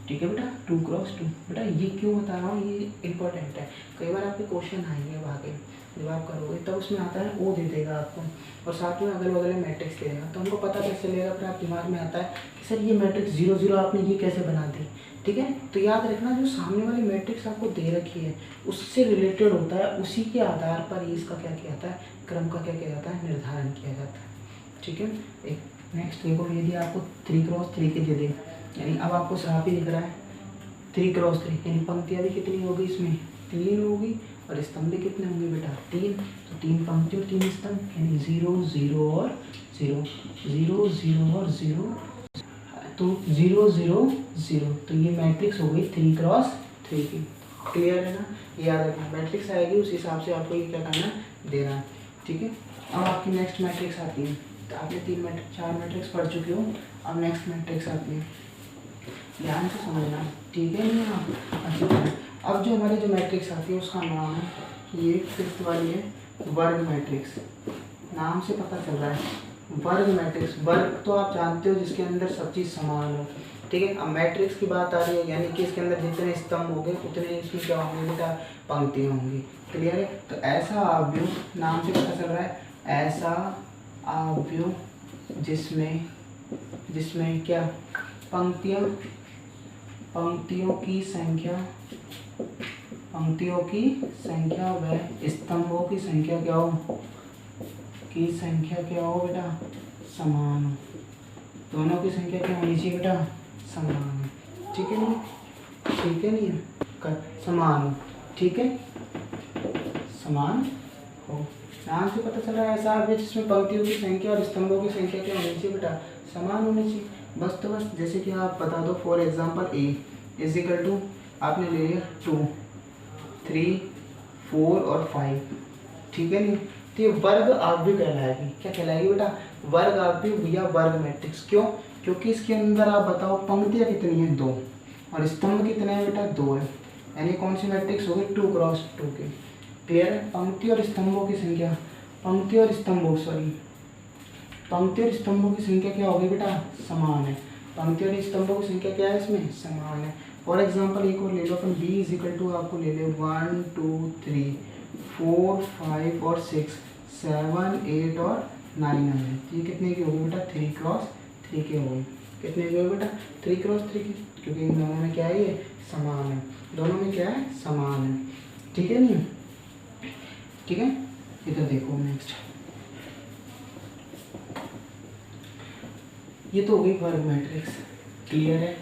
ठीक है बेटा। 2 क्रॉस 2 बेटा, ये क्यों बता रहा हूँ, ये इंपॉर्टेंट है। कई बार आपके क्वेश्चन आएंगे आगे, जब आप करोगे तब उसमें आता है ओ दे देगा आपको, और साथ में अगल बगल मैट्रिक्स दे देगा। तो हमको पता कैसे चलेगा, फिर आप दिमाग में आता है कि सर ये मैट्रिक्स 0 0 आपने ये कैसे बना दी, ठीक है। तो याद रखना, जो सामने वाली मैट्रिक्स आपको दे रखी है उससे रिलेटेड होता है, उसी के आधार पर इसका क्या किया जाता है, क्रम का क्या किया जाता है, निर्धारण किया जाता है, ठीक है। एक नेक्स्ट देखो, यदि आपको 3 क्रॉस 3 के दे दे, यानी अब आपको साफ ही दिख रहा है 3 क्रॉस 3, यानी पंक्तियाँ भी कितनी होगी, इसमें 3 होगी, और स्तंभ भी कितने होंगे बेटा, 3। तो 3 पंक्ति और 3 स्तंभ, यानी 0 0 और 0 0 0 और 0, तो 0 0 0। तो ये मैट्रिक्स हो गई 3 क्रॉस 3 की। क्लियर है ना, याद रखना, मैट्रिक्स आएगी उस हिसाब से आपको ये क्या करना देना, ठीक है। अब आपकी नेक्स्ट मैट्रिक्स आती है, तो आपने 4 मैट्रिक्स पढ़ चुके हो। अब नेक्स्ट मैट्रिक्स आती है, ध्यान से समझना, ठीक है। नहीं आप अच्छा, अब जो हमारी जो मैट्रिक्स आती है उसका नाम है, ये 5th वाली है वर्ग मैट्रिक्स। नाम से पता चल रहा है वर्ग मैट्रिक्स, वर्ग तो आप जानते हो जिसके अंदर सब चीज़ समान हो, ठीक है। अब मैट्रिक्स की बात आ रही है, यानी कि इसके अंदर जितने स्तंभ होंगे उतने इसमें क्या होंगे बेटा, पंक्तियाँ होंगी। क्लियर है। तो ऐसा आव्यूह, नाम से पता चल रहा है, ऐसा आव्यूह जिसमें क्या, पंक्तियों की संख्या व स्तंभों की संख्या क्या हो, बेटा, समान हो। दोनों की संख्या क्या होनी चाहिए बेटा, समान हो। ठीक है नहीं, ठीक है नहीं, समान हो, ठीक है, समान हो। नाम से पता चल रहा है ऐसा आव्यूह जिसमें पंक्तियों की संख्या और स्तंभों की संख्या क्या होनी चाहिए बेटा, समान होनी चाहिए। बस तो बस जैसे कि आप बता दो, for example A is equal to, आपने ले लिया 2, 3, 4 और 5, ठीक है नहीं। तो ये वर्ग आव्यूह कहलाएगी, क्या कहलाएगी बेटा, वर्ग आव्यूह या वर्ग मैट्रिक्स। क्यों, क्योंकि इसके अंदर आप बताओ पंक्तियाँ कितनी हैं, 2, और स्तंभ कितने हैं बेटा, 2 है, यानी कौन सी मैट्रिक्स होगी, 2 क्रॉस 2 की। क्लियर है। पंक्ति और स्तंभों की संख्या, पंक्ति और स्तंभों की संख्या क्या होगी बेटा, समान है। पंक्ति और स्तंभों की संख्या क्या है, इसमें समान है। फॉर एग्जाम्पल एक और ले लो अपन, बी इज इक्वल टू, आपको ले लो 1 2 3 4 5 और 6 7 8 और 9 है। ये कितने की होगी बेटा, 3 क्रॉस 3 के होगी। कितने की होगी बेटा, 3 क्रॉस 3 की, क्योंकि इन दोनों में क्या है, ये समान है, दोनों में क्या है, समान है। ठीक है नहीं, ठीक है। इधर देखो नेक्स्ट, ये तो हो गई वर्ग मैट्रिक्स। क्लियर है।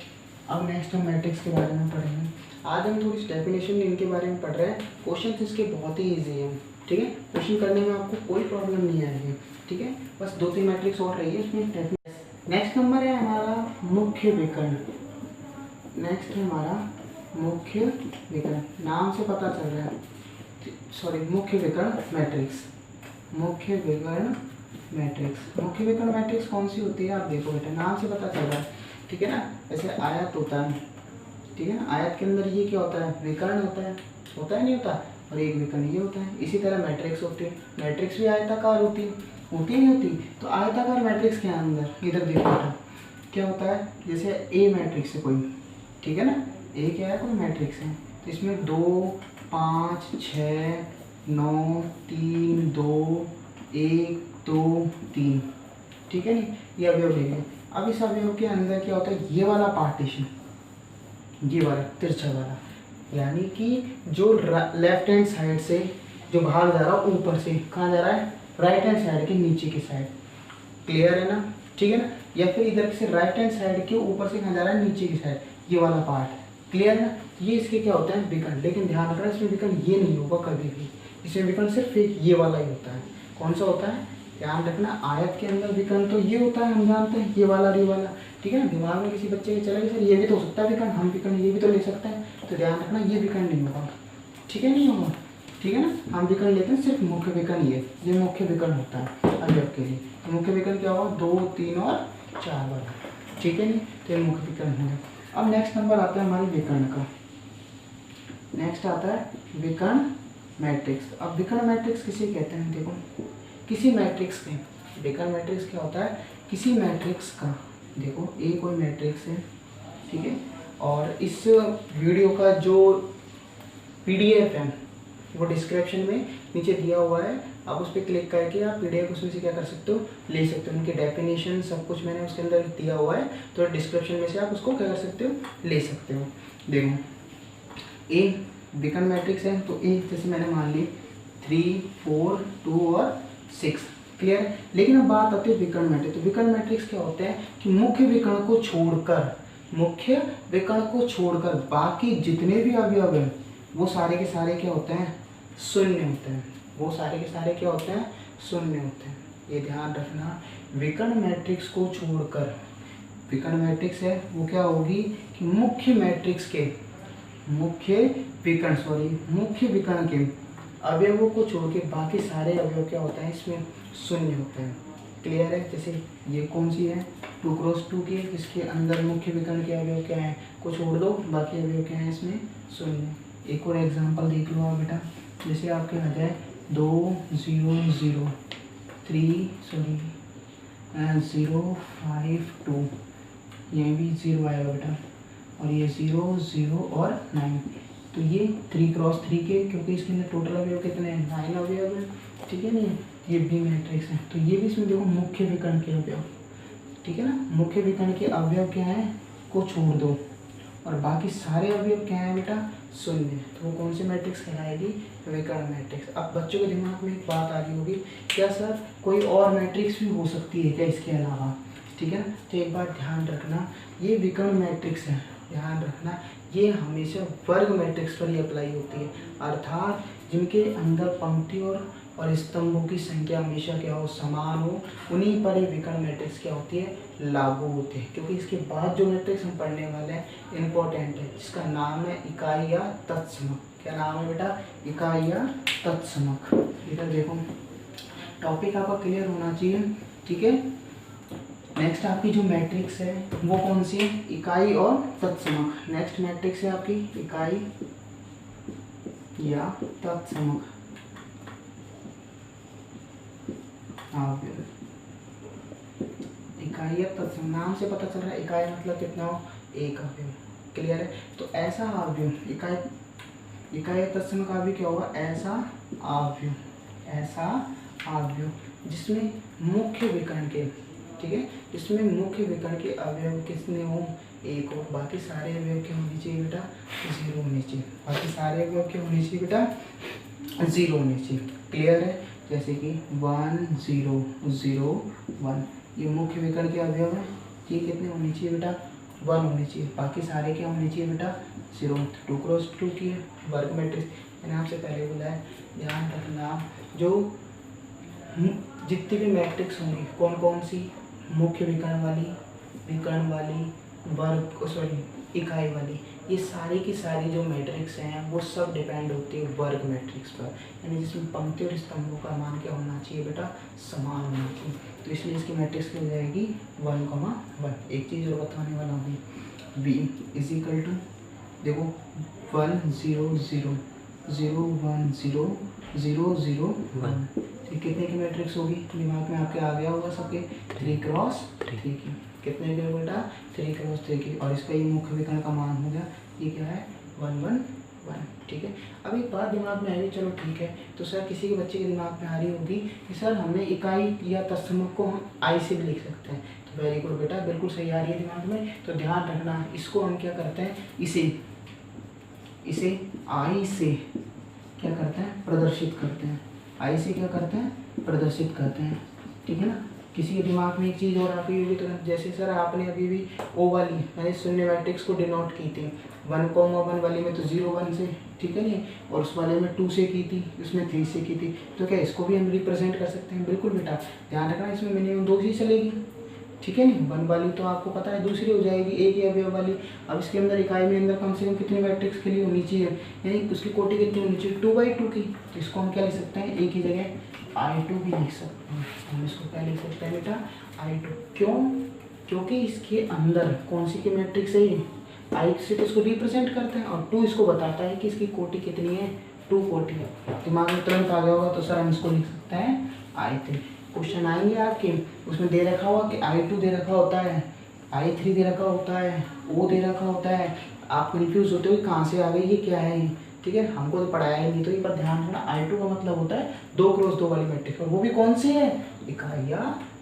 अब नेक्स्ट हम मैट्रिक्स के बारे में पढ़ेंगे। आज हम थोड़ी डेफिनेशन इनके बारे में पढ़ रहे हैं। क्वेश्चन इसके बहुत ही इजी हैं, ठीक है। क्वेश्चन करने में आपको कोई प्रॉब्लम नहीं आएगी, ठीक है। बस 2-3 मैट्रिक्स और रही है इसमें। नेक्स्ट नंबर है हमारा मुख्य विकर्ण। नेक्स्ट है हमारा मुख्य विकर्ण, नाम से पता चल रहा है, सॉरी, मुख्य विकर्ण मैट्रिक्स। मुख्य विकर्ण मैट्रिक्स कौन सी होती है, आप देखो बेटा, नाम से पता चल रहा है, ठीक है ना। जैसे आयत होता है, ठीक है ना, आयत के अंदर ये क्या होता है, विकर्ण होता है नहीं होता, और एक विकर्ण ये होता है। इसी तरह मैट्रिक्स होती है, मैट्रिक्स भी आयताकार होती नहीं होती। तो आयताकार मैट्रिक्स के अंदर इधर देखो बेटा क्या होता है, जैसे ए मैट्रिक्स है कोई, ठीक है ना, ए क्या है, कोई मैट्रिक्स है। तो इसमें 2 5 6 9 3 2 1 2 3, ठीक है नहीं, ये अवयव लेंगे। अब इस अवयव के अंदर क्या होता है, ये वाला पार्टीशन, ये वाला तिरछा वाला, यानी कि जो लेफ्ट हैंड साइड से जो भाग जा रहा है ऊपर से, कहाँ जा रहा है, राइट हैंड साइड के नीचे की साइड। क्लियर है ना, ठीक है ना। या फिर इधर से राइट हैंड साइड के ऊपर से कहाँ जा रहा है, नीचे की साइड, ये वाला पार्ट। क्लियर है ना। ये इसके क्या होता है, विकर्ण। लेकिन ध्यान रखना इसमें विकर्ण ये नहीं होगा कभी भी, इसमें विकर्ण सिर्फ एक ये वाला ही होता है। कौन सा होता है, ध्यान रखना, आयत के अंदर विकर्ण तो ये होता है, हम जानते हैं, ये वाला ये वाला, ठीक है ना। दिमाग में किसी बच्चे के चलेगा सर ये भी तो हो सकता है विकर्ण, हम विकर्ण ये भी तो ले सकते हैं, तो ध्यान रखना ये विकर्ण नहीं होगा, ठीक है, नहीं होगा, ठीक है ना। हम विकर्ण लेते हैं सिर्फ मुख्य विकर्ण, ये मुख्य विकर्ण होता है अवयव के लिए। तो मुख्य विकर्ण क्या होगा, 2 3 और 4 वाला, ठीक है नहीं, तो ये मुख्य विकर्ण होगा। अब नेक्स्ट नंबर आता है हमारे विकर्ण का। नेक्स्ट आता है विकर्ण मैट्रिक्स। अब विकर्ण मैट्रिक्स किसे कहते हैं, देखो, किसी मैट्रिक्स के, विकर्ण मैट्रिक्स क्या होता है, किसी मैट्रिक्स का, देखो ए कोई मैट्रिक्स है, ठीक है, और इस वीडियो का जो PDF है वो डिस्क्रिप्शन में नीचे दिया हुआ है, आप उस पर क्लिक करके आप PDF उसमें से क्या कर सकते हो, ले सकते हो। उनके डेफिनेशन सब कुछ मैंने उसके अंदर दिया हुआ है, तो डिस्क्रिप्शन में से आप उसको क्या कर सकते हो, ले सकते हो। देखो ए विकर्ण मैट्रिक्स है, तो ए जैसे मैंने मान ली 3 4 2 और 6। क्लियर। लेकिन अब बात आती है विकर्ण मैट्रिक्स। तो विकर्ण मैट्रिक्स क्या होते हैं कि मुख्य विकर्ण को छोड़कर बाकी जितने भी अवयव हैं वो सारे के सारे क्या होते हैं, शून्य होते हैं। वो सारे के सारे क्या होते हैं, शून्य होते हैं। ये ध्यान रखना, विकर्ण मैट्रिक्स को छोड़कर, विकर्ण मैट्रिक्स है वो क्या होगी कि मुख्य विकर्ण के अवयवों को छोड़ के बाकी सारे अवयव क्या होते हैं, इसमें शून्य होते हैं। क्लियर है। जैसे ये कौन सी है, 2 क्रॉस 2 की, इसके अंदर मुख्य विकर्ण के अवयव क्या है, को छोड़ दो, बाकी अवयव क्या है, इसमें शून्य। एक और एग्जांपल देख लो आप बेटा, जैसे आपके आ जाए 2 0 0 3 052, यहाँ भी 0 आएगा बेटा, और ये 0 0 और 9, तो ये 3 क्रॉस 3 के, क्योंकि इसके अंदर टोटल अवयव कितने हैं, 9 अवयव है, ठीक है नहीं, ये बी मैट्रिक्स है। तो ये भी इसमें देखो मुख्य विकर्ण के अवयव, ठीक है ना, मुख्य विकर्ण के अवयव क्या है को छोड़ दो, और बाकी सारे अवयव क्या है बेटा, शून्य, तो वो कौन सी मैट्रिक्स कहलाएगी, विकर्ण मैट्रिक्स। अब बच्चों के दिमाग में एक बात आ रही होगी, क्या सर कोई और मैट्रिक्स भी हो सकती है क्या इसके अलावा, ठीक है ना, तो एक बार ध्यान रखना, ये विकर्ण मैट्रिक्स है, ध्यान रखना ये हमेशा वर्ग मैट्रिक्स पर ही अप्लाई होती है, अर्थात जिनके अंदर पंक्ति और स्तंभों की संख्या हमेशा क्या हो, समान हो, उन्हीं पर ये विकर्ण मैट्रिक्स क्या होती है, लागू होती है। क्योंकि इसके बाद जो मैट्रिक्स हम पढ़ने वाले हैं इम्पोर्टेंट है, जिसका नाम है इकाई या तत्समक। क्या नाम है बेटा, इकाई या तत्समक। इधर देखो टॉपिक आपका क्लियर होना चाहिए, ठीक है। नेक्स्ट आपकी जो मैट्रिक्स है वो कौन सी है, इकाई और तत्समक। नेक्स्ट मैट्रिक्स है आपकी इकाई या तत्समक अवयव। इकाई या तत्समक, नाम से पता चल रहा है इकाई मतलब कितना हो, एक अवयव, क्लियर है। तो ऐसा अवयव इकाई या तत्समक अवयव क्या होगा, ऐसा अवयव जिसमें मुख्य विकर्ण के, ठीक है, इसमें मुख्य विकर्ण के अवयव कितने हो, एक हो, बाकी सारे अवयव क्या होने चाहिए बेटा, 0 होने चाहिए, बाकी सारे अवयव क्या होने चाहिए बेटा, 0 होने चाहिए, क्लियर है। जैसे कि 1 0 0 1, ये मुख्य विकर्ण के अवयव है, ये कितने होने चाहिए बेटा, 1 होने चाहिए, बाकी सारे क्या होने चाहिए बेटा, 0। 2 क्रॉस 2 की है वर्ग मैट्रिक्स, मैंने आपसे पहले बोला है, ध्यान रखना जो जितनी भी मैट्रिक्स होंगी कौन कौन सी, मुख्य विकर्ण वाली, वर्ग इकाई वाली, ये सारी की सारी जो मैट्रिक्स हैं वो सब डिपेंड होती है वर्ग मैट्रिक्स पर, यानी जिसमें पंक्ति और स्तंभों का मान क्या होना चाहिए बेटा, समान होना चाहिए। तो इसलिए इसकी मैट्रिक्स क्या हो जाएगी 1,1। एक चीज़ और बताने वाला हूँ, v इज इक्वल टू देखो 1 0 0 0 1 0 0 0 1, कितने की मैट्रिक्स होगी, दिमाग में आपके आ गया होगा सबके, 3 क्रॉस 3 की, कितने की बेटा, 3 क्रॉस 3 की, और इसका ये मुख्य विकर्ण का मान हो गया, ये क्या है 1 1 1, ठीक है। अब एक बात दिमाग में आएगी, चलो ठीक है, तो सर किसी के बच्चे के दिमाग में आ रही होगी कि सर हमने इकाई या तत्समक को हम आई से भी लिख सकते हैं, तो वेरी गुड बेटा, बिल्कुल सही आ रही है दिमाग में। तो ध्यान रखना, इसको हम क्या करते हैं, इसे आई से क्या करते हैं, प्रदर्शित करते हैं, आई से क्या करते हैं, प्रदर्शित करते हैं, ठीक है ना। किसी के दिमाग में एक चीज़ और आ गई होगी, तो जैसे सर आपने अभी भी ओ वाली यानी शून्य मैट्रिक्स को डिनोट की थी, 1,1 वाली में तो 0 1 से, ठीक है नहीं, और उस वाले में 2 से की थी, उसमें 3 से की थी, तो क्या इसको भी हम रिप्रेजेंट कर सकते हैं, बिल्कुल बेटा। ध्यान रखना इसमें मिनिमम 2 चीज़ चलेगी, ठीक है नहीं, 1 वाली तो आपको पता है, दूसरी हो जाएगी एक ही अवयव वाली। अब इसके अंदर इकाई में अंदर कम से कम कितनी मैट्रिक्स के लिए होनी चाहिए, यानी उसकी कोटि कितनी होनी चाहिए, 2/2 की, तो इसको हम क्या लिख सकते हैं, एक ही जगह I2 भी लिख सकते हैं। हम इसको क्या लिख सकते हैं बेटा, I2, क्यों, क्योंकि इसके अंदर कौन सी की मैट्रिक्स है, I से तो इसको रिप्रेजेंट करते हैं, और 2 इसको बताता है कि इसकी कोटि कितनी है, 2 कोटि है। दिमाग में तुरंत आ गया होगा, तो सर हम इसको लिख सकते हैं I3। क्वेश्चन आएंगे आपके, उसमें दे रखा हुआ कि I2 दे रखा होता है, I3 दे रखा होता है, O दे रखा होता है, आप कंफ्यूज होते हो कहाँ से आ गई, ये क्या है, ठीक है, हमको तो पढ़ाया ही नहीं, तो एक बार ध्यान रखना, I2 का मतलब होता है 2 क्रॉस 2 वाली मैट्रिक्स, और वो भी कौन सी है, इकाई या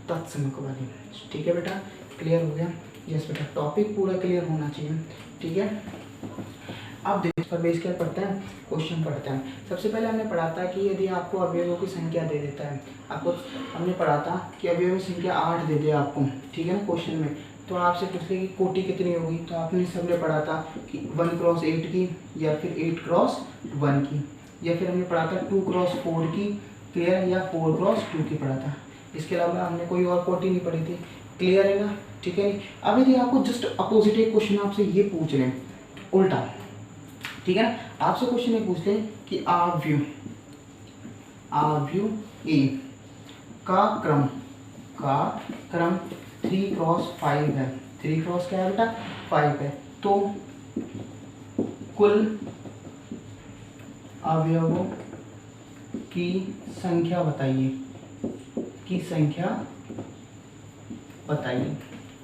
तत्समक वाली, ठीक है बेटा, क्लियर हो गया। यस बेटा, टॉपिक पूरा क्लियर होना चाहिए, ठीक है। अब देखो पर बेस क्या पढ़ते हैं, क्वेश्चन पढ़ते हैं। सबसे पहले हमने पढ़ा था कि यदि आपको अवयवों की संख्या दे देता है, आपको हमने पढ़ा था कि अवयवों की संख्या 8 दे दे आपको, ठीक है ना, क्वेश्चन में, तो आपसे पूछ ले कि कोटि कितनी होगी, तो आपने सबने पढ़ा था कि 1 क्रॉस 8 की, या फिर 8 क्रॉस 1 की, या फिर हमने पढ़ा था 2 क्रॉस 4 की, क्लियर, या 4 क्रॉस 2 की पढ़ा था। इसके अलावा हमने कोई और कोटि नहीं पढ़ी थी, क्लियर है ना, ठीक है। अब यदि आपको जस्ट अपोजिट एक क्वेश्चन आपसे ये पूछ लें उल्टा, ठीक है ना, आपसे क्वेश्चन ये पूछते हैं कि अवयव ए का क्रम 3 क्रॉस 5 है, 3 क्रॉस क्या है बेटा, 5 है, तो कुल अवयवों की संख्या बताइए, की संख्या बताइए।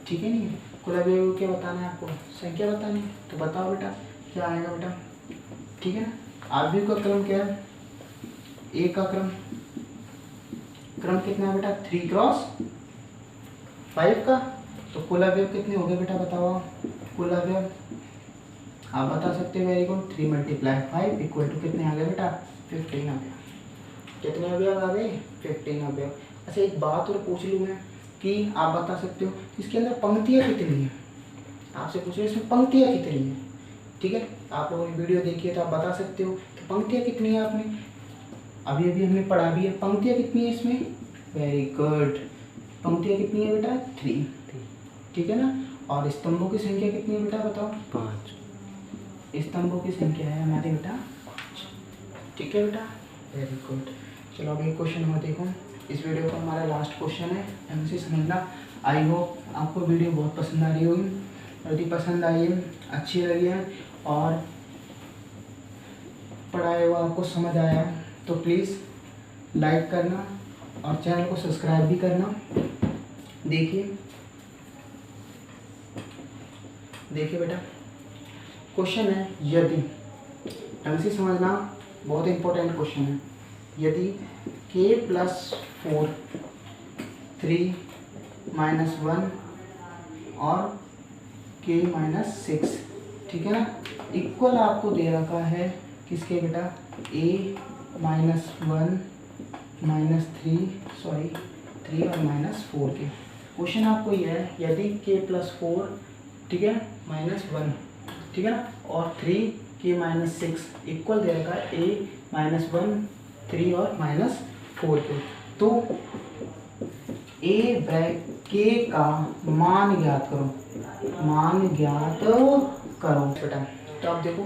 ठीक है नहीं, कुल अवयव क्या बताना है आपको, संख्या बतानी है, तो बताओ बेटा क्या आएगा बेटा। ठीक है ना, अवयव का क्रम क्या है, ए का क्रम कितना है बेटा 3 क्रॉस 5 का। तो कुल अवयव कितने हो गए बेटा बताओ, कुल अवयव आप बता सकते हो, वेरी गुड। 3 × 5 इक्वल टू कितने आ गए बेटा 15 अवयव। कितने अवयव आ गए 15 अवयव। अच्छा एक बात और पूछ लूँ मैं कि आप बता सकते हो इसके अंदर पंक्तियाँ कितनी हैं, आपसे पूछ रहे इसमें पंक्तियाँ कितनी हैं। ठीक है, आप लोगों ने वीडियो देखी है तो आप बता सकते हो तो पंक्तियाँ कितनी है, आपने अभी अभी हमने पढ़ा भी है। पंक्तियाँ कितनी है इसमें, वेरी गुड, पंक्तियाँ कितनी है बेटा 3। ठीक है ना, और स्तंभों की संख्या कितनी है बेटा बताओ, 5। स्तंभों की संख्या है हमारे बेटा 5। ठीक है बेटा, वेरी गुड। चलो अब एक क्वेश्चन और देखो, इस वीडियो का हमारा लास्ट क्वेश्चन है, ढंग से समझना। आई होप आपको वीडियो बहुत पसंद आ रही होगी, यदि पसंद आई है, अच्छी लगी है और पढ़ाया हुआ आपको समझ आया तो प्लीज़ लाइक करना और चैनल को सब्सक्राइब भी करना। देखिए बेटा क्वेश्चन है, यदि ढंग से समझना, बहुत इंपॉर्टेंट क्वेश्चन है। यदि k+4 3 - 1 और k-6, ठीक है ना, इक्वल आपको दे रखा है किसके बेटा a-1 -3 और -4 के। क्वेश्चन आपको ये है, यदि k+4 ठीक है -1 ठीक है ना और 3 k-6 इक्वल दे रखा है a-1 3 और -4 के, तो k का मान ज्ञात करो, बेटा। तो आप देखो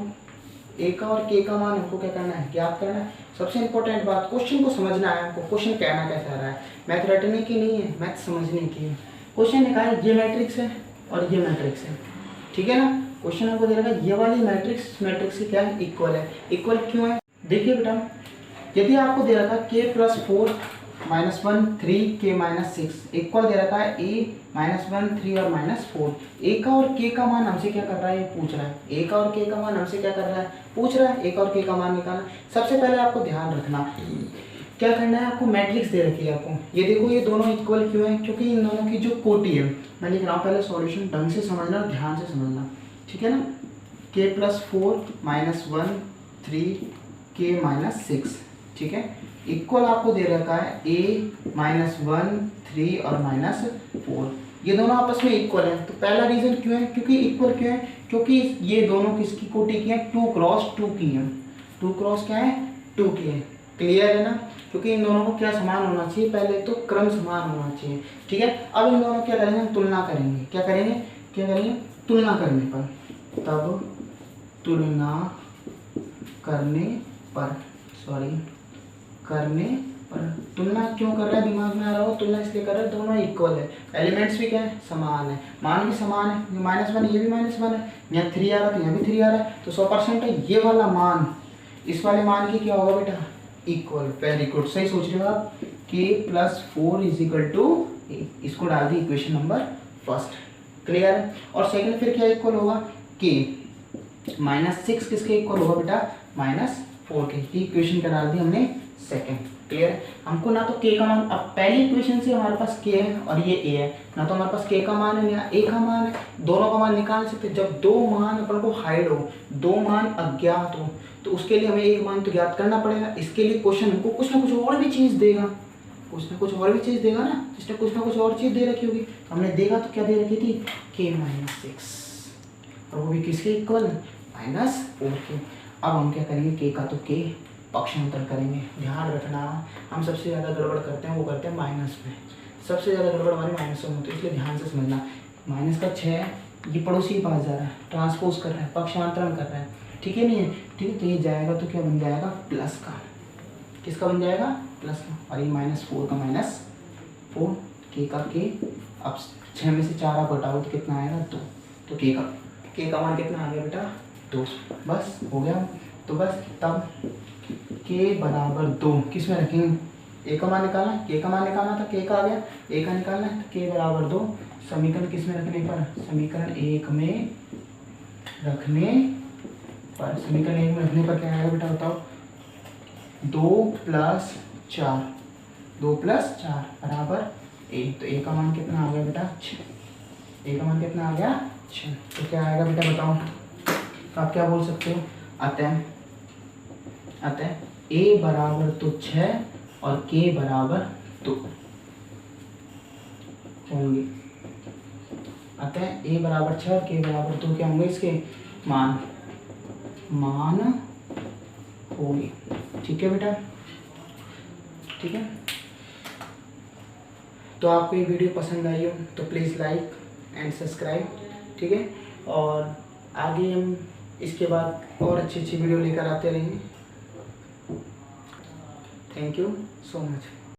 a का और k का मान हमको क्या करना है, ज्ञात करना है। सबसे इंपॉर्टेंट बात, क्वेश्चन को समझना है हमको, क्वेश्चन कहना क्या चाह रहा है, मैथ रटने की नहीं है, मैथ समझने की है। क्वेश्चन ने कहा है ये मैट्रिक्स है और ये मैट्रिक्स है, ठीक है ना। क्वेश्चन हमको दे रखा है ये वाली मैट्रिक्स से क्या है, इक्वल है। इक्वल क्यों है, देखिए बेटा, यदि आपको दे रखा है k+4 -1 3 k-6 इक्वल दे रखा है a-1 3 और -4, a का और k का मान हमसे क्या कर रहा है, ये पूछ रहा है। a का और k का मान हमसे क्या कर रहा है, पूछ रहा है। a का और k का मान निकालना। सबसे पहले आपको ध्यान रखना क्या करना है, आपको मैट्रिक्स दे रखी है आपको, ये देखो ये दोनों इक्वल क्यों है, क्योंकि इन दोनों की जो कोटि है, मैं लिख रहा हूँ, पहले सॉल्यूशन ढंग से समझना, ध्यान से समझना, ठीक है ना। k+4 -1 3 k-6, ठीक है, इक्वल आपको दे रखा है a-1 3 और -4, ये दोनों आपस में इक्वल है। तो पहला रीजन क्यों है, क्योंकि इक्वल क्यों है, क्योंकि ये दोनों किसकी कोटि की है, 2×2 की है। 2× क्या है, 2 की है। क्लियर है ना, क्योंकि इन दोनों को क्या समान होना चाहिए, पहले तो क्रम समान होना चाहिए, ठीक है। अब इन दोनों क्या करेंगे, हम तुलना करेंगे। क्या करेंगे, तुलना करने पर, तब तुलना करने पर तुलना क्यों कर रहा है, दिमाग में आ रहा हो, तुलना इसलिए कर रहा है, दोनों इक्वल है, एलिमेंट्स भी क्या है, समान है, मान भी समान है, -1 ये भी -1 है, यहाँ 3 आ रहा है तो यहाँ भी 3 आ रहा है, तो 100% है। ये वाला मान इस वाले मान की क्या होगा बेटा, इक्वल। वेरी गुड, सही सोच रहे हो आप। k+4 = इसको डाल the equation number first, clear है। और सेकंड फिर क्या इक्वल होगा, k-6 किसके इक्वल होगा बेटा, -4 के। इक्वेशन क्या डाल दी हमने, सेकंड, क्लियर है। हमको ना तो k का मान, अब पहली इक्वेशन से हमारे पास k है और ये a है, ना तो हमारे पास k का मान है या a का मान है, दोनों का मान निकाल सकते। जब दो मान अपन को हाइड हो, दो मान अज्ञात हो, तो उसके लिए हमें एक मान तो ज्ञात करना पड़ेगा। इसके लिए क्वेश्चन हमको कुछ ना कुछ और भी चीज़ देगा, ना जिसने कुछ ना कुछ और चीज़ दे रखी होगी। हमने देखा तो क्या दे रखी थी, k-6, और वो भी किसके इक्वल, -4 के। अब हम क्या करेंगे, k का तो k पक्षांतर करेंगे। ध्यान रखना, हम सबसे ज़्यादा गड़बड़ करते हैं, वो करते हैं माइनस में, सबसे ज़्यादा गड़बड़ हमारी माइनस में होती है, इसलिए ध्यान से समझना। -6 ये पड़ोसी के पास जा रहा है, ट्रांसपोज कर रहा है, पक्षांतरण कर रहा है, ठीक है नहीं है, ठीक है। तो ये जाएगा तो क्या बन जाएगा, प्लस का, किसका बन जाएगा, प्लस का, और ये -4 का -4, k का k। अब 6 में से 4 आप हटाओ तो कितना आएगा, 2। तो k का मान कितना आ गया बेटा, 2। बस हो गया। तो बस तब k = 2 किस में रखेंगे, ए का मान निकालना, के का मान निकालना था, के का आ गया, ए का निकालना है, के बराबर 2। समीकरण किस में रखने पर, समीकरण 1 में रखने पर, समीकरण 1 में रखने पर क्या आएगा बेटा बताओ, 2 + 4, 2 + 4 बराबर ए। तो ए का मान कितना आ गया बेटा 6, ए का मान कितना आ गया 6। तो क्या आएगा बेटा बताओ, तो आप क्या बोल सकते हो, अतः ए बराबर तो 6 और के बराबर 2 होंगे। अतः ए बराबर 6 और के बराबर 2 क्या होंगे, इसके मान होंगे। ठीक है बेटा, ठीक है। तो आपको ये वीडियो पसंद आई हो तो प्लीज़ लाइक एंड सब्सक्राइब, ठीक है। और आगे हम इसके बाद और अच्छी वीडियो लेकर आते रहेंगे। Thank you so much.